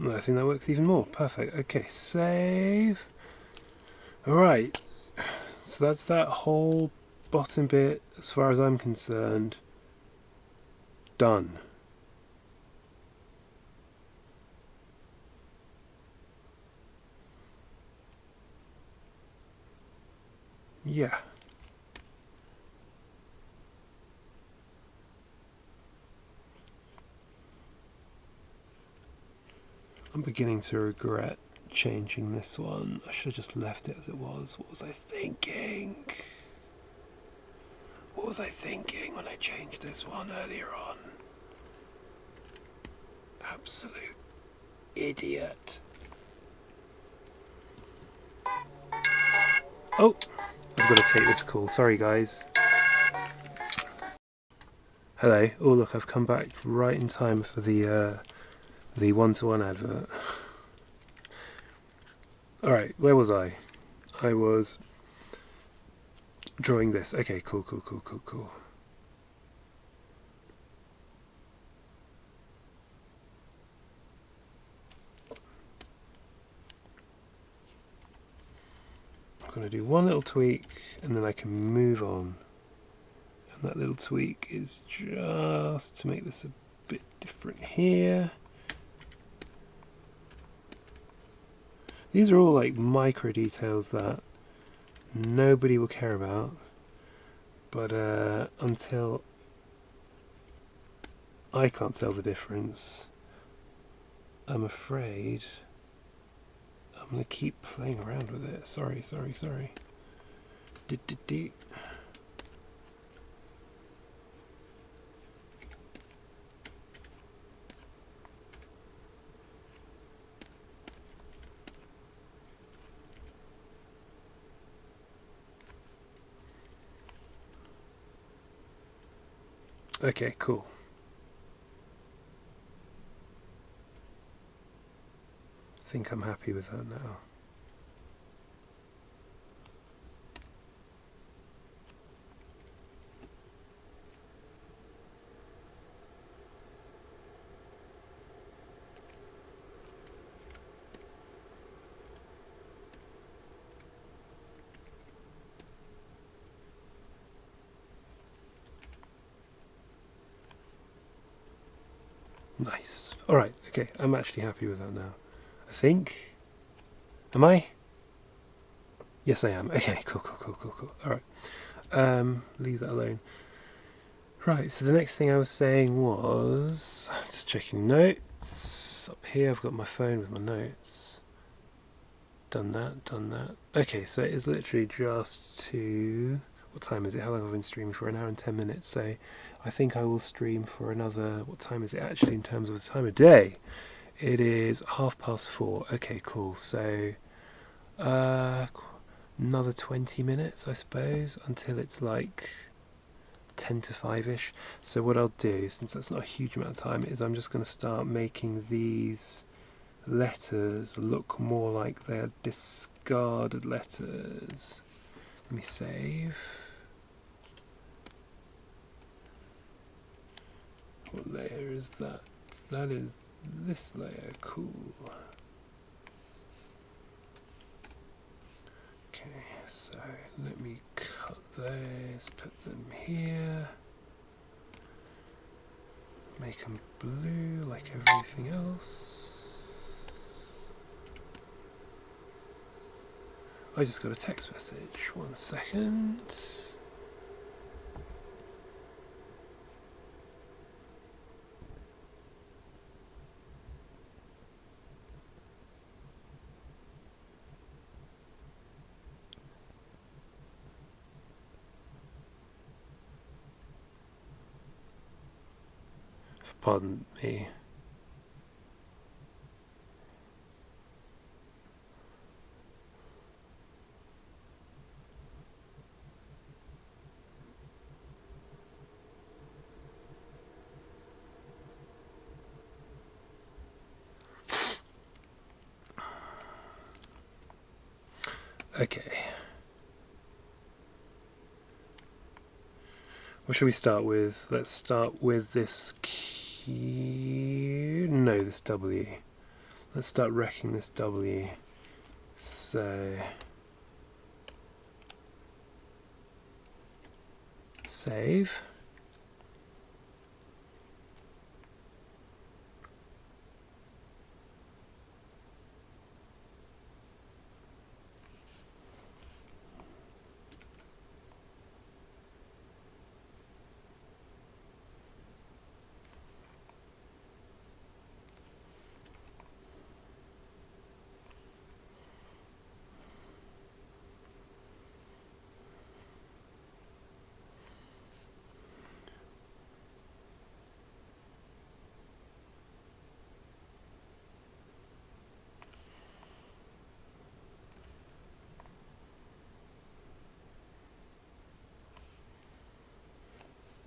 I think that works even more. Perfect. Okay, save. Alright, so that's that whole bottom bit, as far as I'm concerned, done. Yeah. I'm beginning to regret changing this one. I should have just left it as it was. What was I thinking? What was I thinking when I changed this one earlier on? Absolute idiot. Oh, I've got to take this call. Sorry, guys. Hello. Oh, look, I've come back right in time for the one-to-one advert. Alright, where was I? I was drawing this. Okay, cool. I'm going to do one little tweak and then I can move on. And that little tweak is just to make this a bit different here. These are all like micro details that nobody will care about, but until I can't tell the difference, I'm afraid I'm going to keep playing around with it. Sorry. Okay, cool. I think I'm happy with that now. Nice. Alright, okay, I'm actually happy with that now. I think. Am I? Yes, I am. Okay, cool. Alright. Leave that alone. Right, so the next thing I was saying was. Just checking notes. Up here, I've got my phone with my notes. Done that. Okay, so it is literally just to. What time is it? How long have I been streaming for? An hour and 10 minutes. So I think I will stream for another. What time is it actually in terms of the time of day? It is 4:30. Okay, cool. So another 20 minutes, I suppose, until it's like 10 to 5-ish. So what I'll do, since that's not a huge amount of time, is I'm just going to start making these letters look more like they're discarded letters. Let me save. What layer is that? That is this layer. Cool. Okay, so let me cut those, put them here. Make them blue like everything else. I just got a text message. 1 second. Pardon me. Okay. What should we start with? Let's start with this Q. No, this W. Let's start wrecking this W. So save.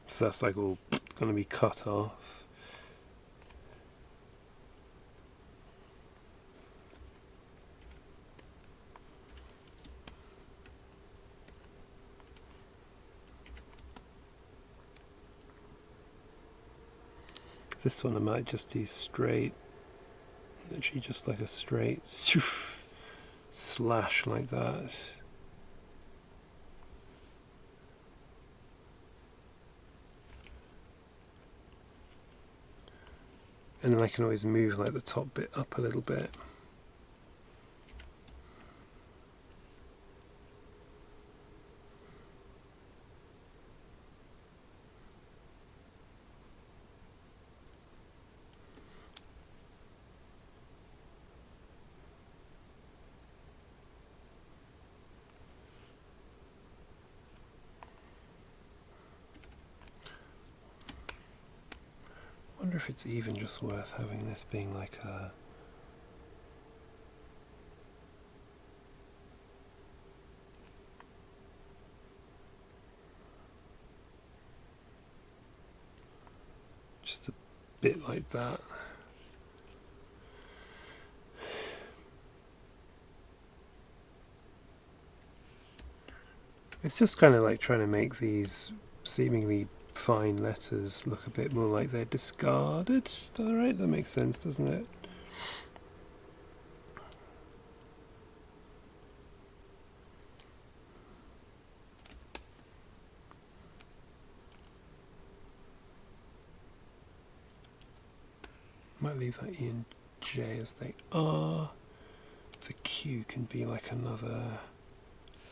So that's like all going to be cut off. This one I might just do straight, literally just like a straight slash like that. And then I can always move like the top bit up a little bit. I wonder if it's even just worth having this being like a just a bit like that. It's just kind of like trying to make these seemingly fine letters look a bit more like they're discarded. Alright, that makes sense, doesn't it? Might leave that E and J as they are. The Q can be like another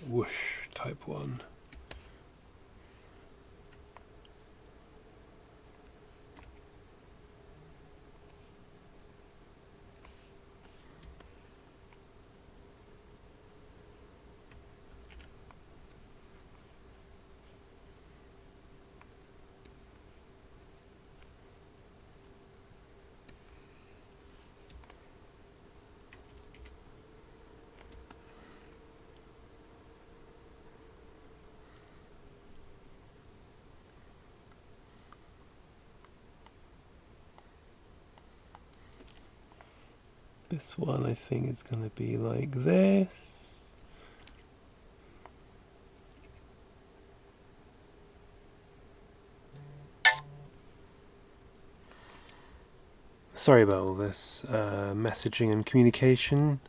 whoosh type one. This one I think is going to be like this. Sorry about all this messaging and communication.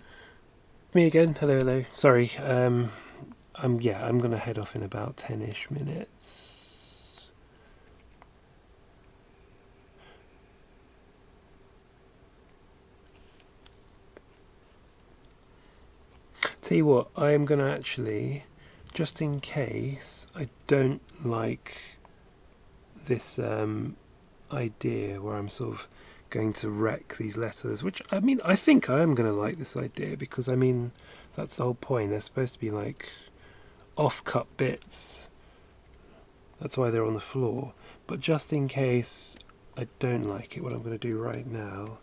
Me again. Hello. Sorry. I'm going to head off in about 10-ish minutes. 10 Tell you what, I am going to actually, just in case I don't like this idea where I'm sort of going to wreck these letters, which I mean, I think I am going to like this idea because I mean, that's the whole point. They're supposed to be like off-cut bits. That's why they're on the floor. But just in case I don't like it, what I'm going to do right now,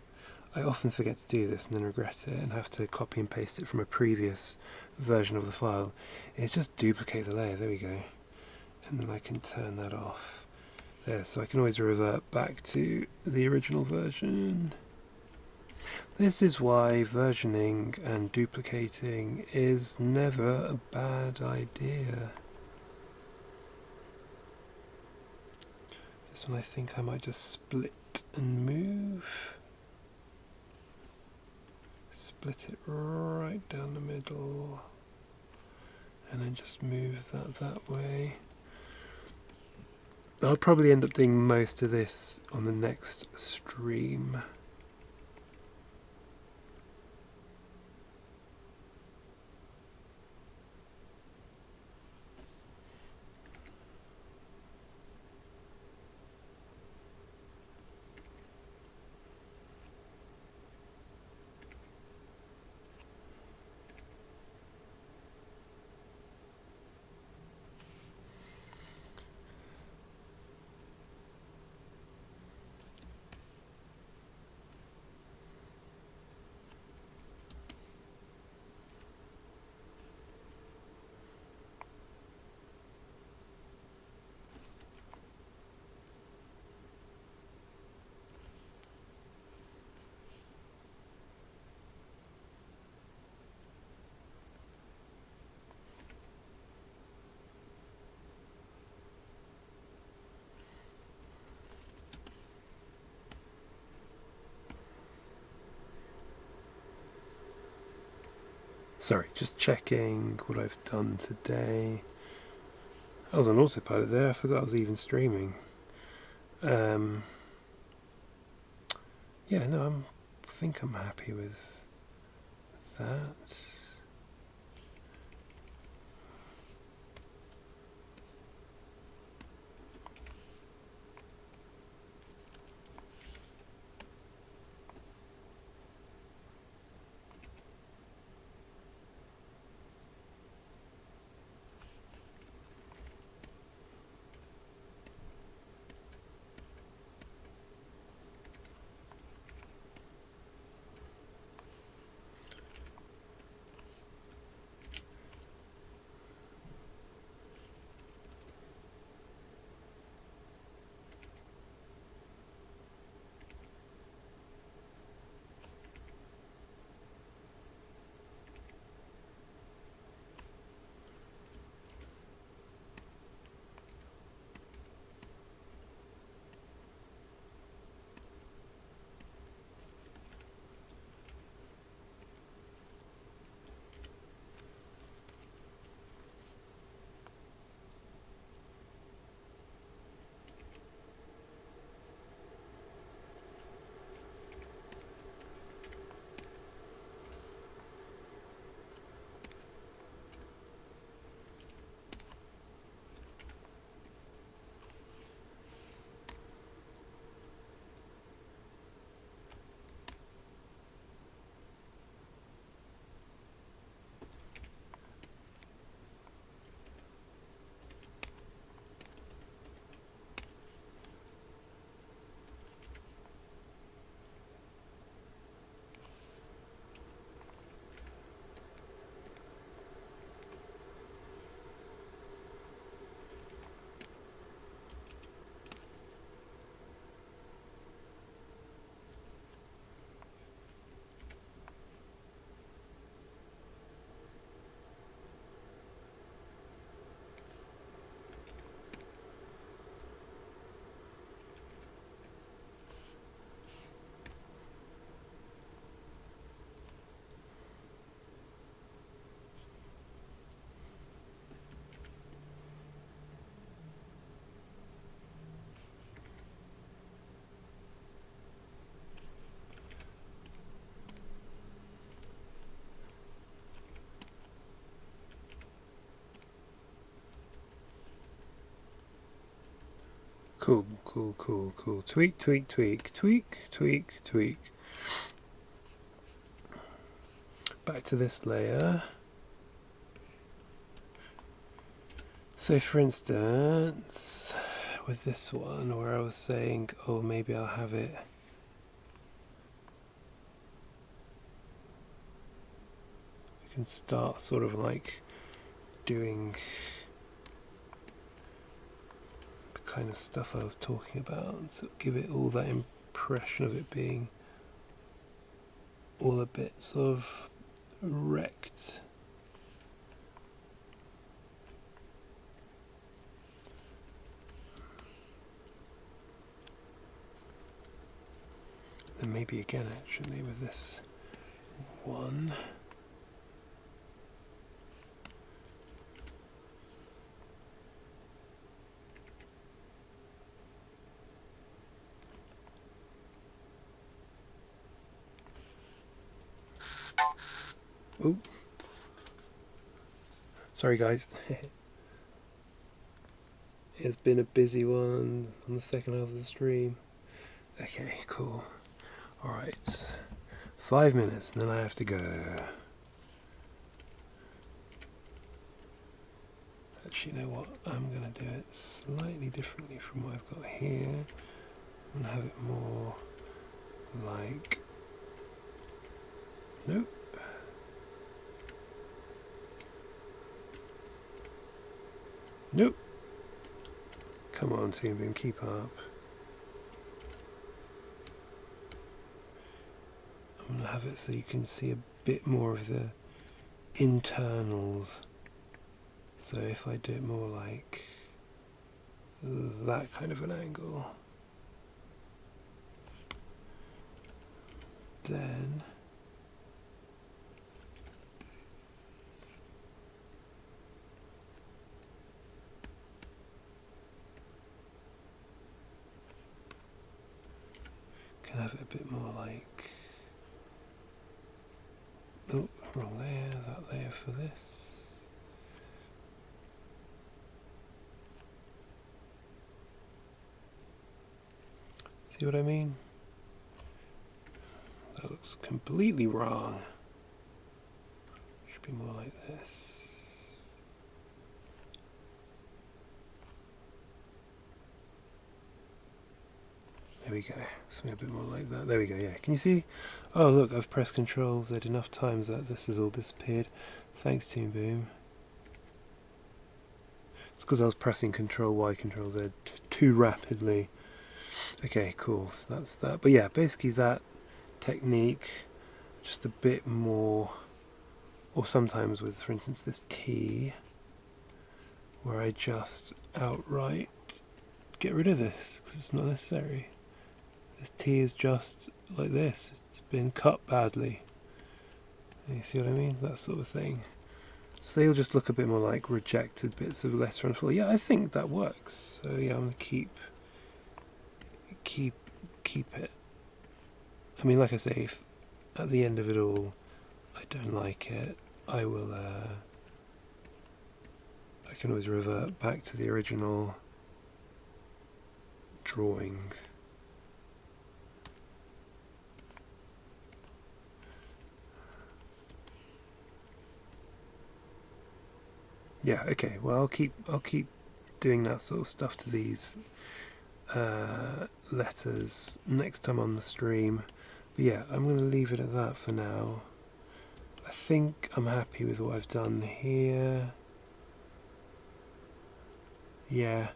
I often forget to do this and then regret it and have to copy and paste it from a previous version of the file, is just duplicate the layer. There we go. And then I can turn that off. There, so I can always revert back to the original version. This is why versioning and duplicating is never a bad idea. This one I think I might just split and move. Split it right down the middle. And then just move that way. I'll probably end up doing most of this on the next stream. Sorry, just checking what I've done today. I was on autopilot there, I forgot I was even streaming. Yeah, no, I think I'm happy with that. Cool, cool, cool, cool. Tweak, tweak, tweak, tweak, tweak, tweak. Back to this layer. So for instance, with this one where I was saying, oh, maybe I'll have it I can start sort of like doing the kind of stuff I was talking about and sort of give it all that impression of it being all a bit sort of wrecked. Then maybe again actually with this one. Oh, sorry guys. It's been a busy one on the second half of the stream. Okay, cool. Alright, 5 minutes and then I have to go. Actually, you know what? I'm going to do it slightly differently from what I've got here. I'm going to have it more like... Nope. Nope. Come on, Toon Boom, keep up. I'm going to have it so you can see a bit more of the internals. So if I do it more like that kind of an angle, then can have it a bit more like, oh, wrong layer, that layer for this. See what I mean? That looks completely wrong. Should be more like this. There we go. Something a bit more like that. There we go, yeah. Can you see? Oh, look, I've pressed Control Z enough times that this has all disappeared. Thanks, Toon Boom. It's because I was pressing Control Y, Control Z too rapidly. Okay, cool. So that's that. But yeah, basically that technique, just a bit more, or sometimes with, for instance, this T, where I just outright get rid of this because it's not necessary. This T is just like this. It's been cut badly. You see what I mean? That sort of thing. So they'll just look a bit more like rejected bits of letter and floor. Yeah, I think that works. So yeah, I'm gonna keep it. I mean, like I say, if at the end of it all I don't like it, I will I can always revert back to the original drawing. Yeah, okay, well I'll keep doing that sort of stuff to these letters next time on the stream. But yeah, I'm going to leave it at that for now. I think I'm happy with what I've done here. Yeah.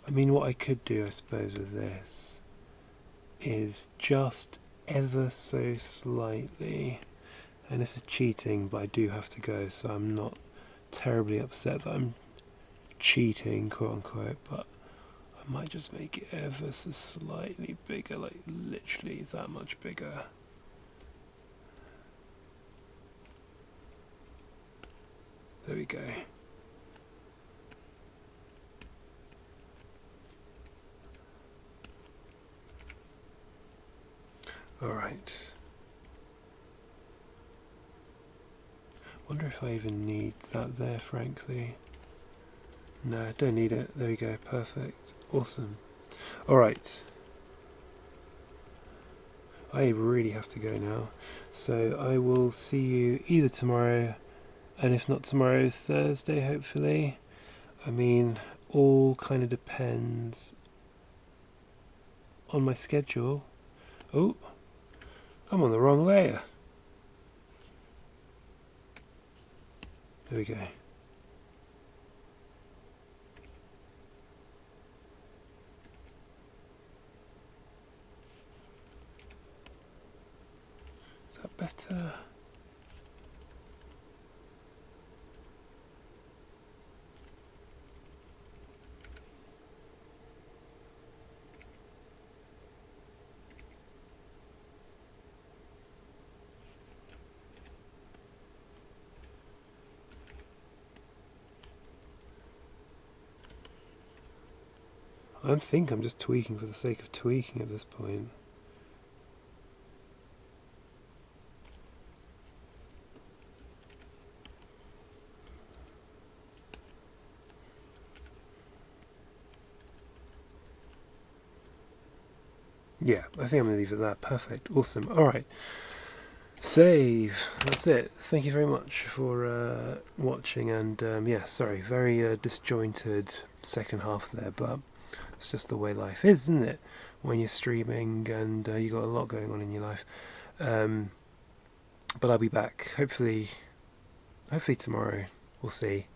I mean, what I could do, I suppose, with this is just ever so slightly, and this is cheating, but I do have to go, so I'm not terribly upset that I'm cheating, quote unquote, but I might just make it ever so slightly bigger, like literally that much bigger. There we go. Alright. Wonder if I even need that there, frankly. No, I don't need it. There we go. Perfect. Awesome. Alright. I really have to go now. So I will see you either tomorrow, and if not tomorrow, Thursday, hopefully. I mean, all kind of depends on my schedule. Oh, I'm on the wrong layer. There we go. Is that better? I think I'm just tweaking for the sake of tweaking at this point. Yeah, I think I'm going to leave it at that. Perfect. Awesome. Alright. Save. That's it. Thank you very much for watching, and yeah, sorry, very disjointed second half there, but it's just the way life is, isn't it? When you're streaming and you got a lot going on in your life. But I'll be back hopefully tomorrow. We'll see.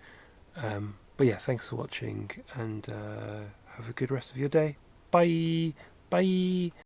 But yeah, thanks for watching, and have a good rest of your day. Bye. Bye.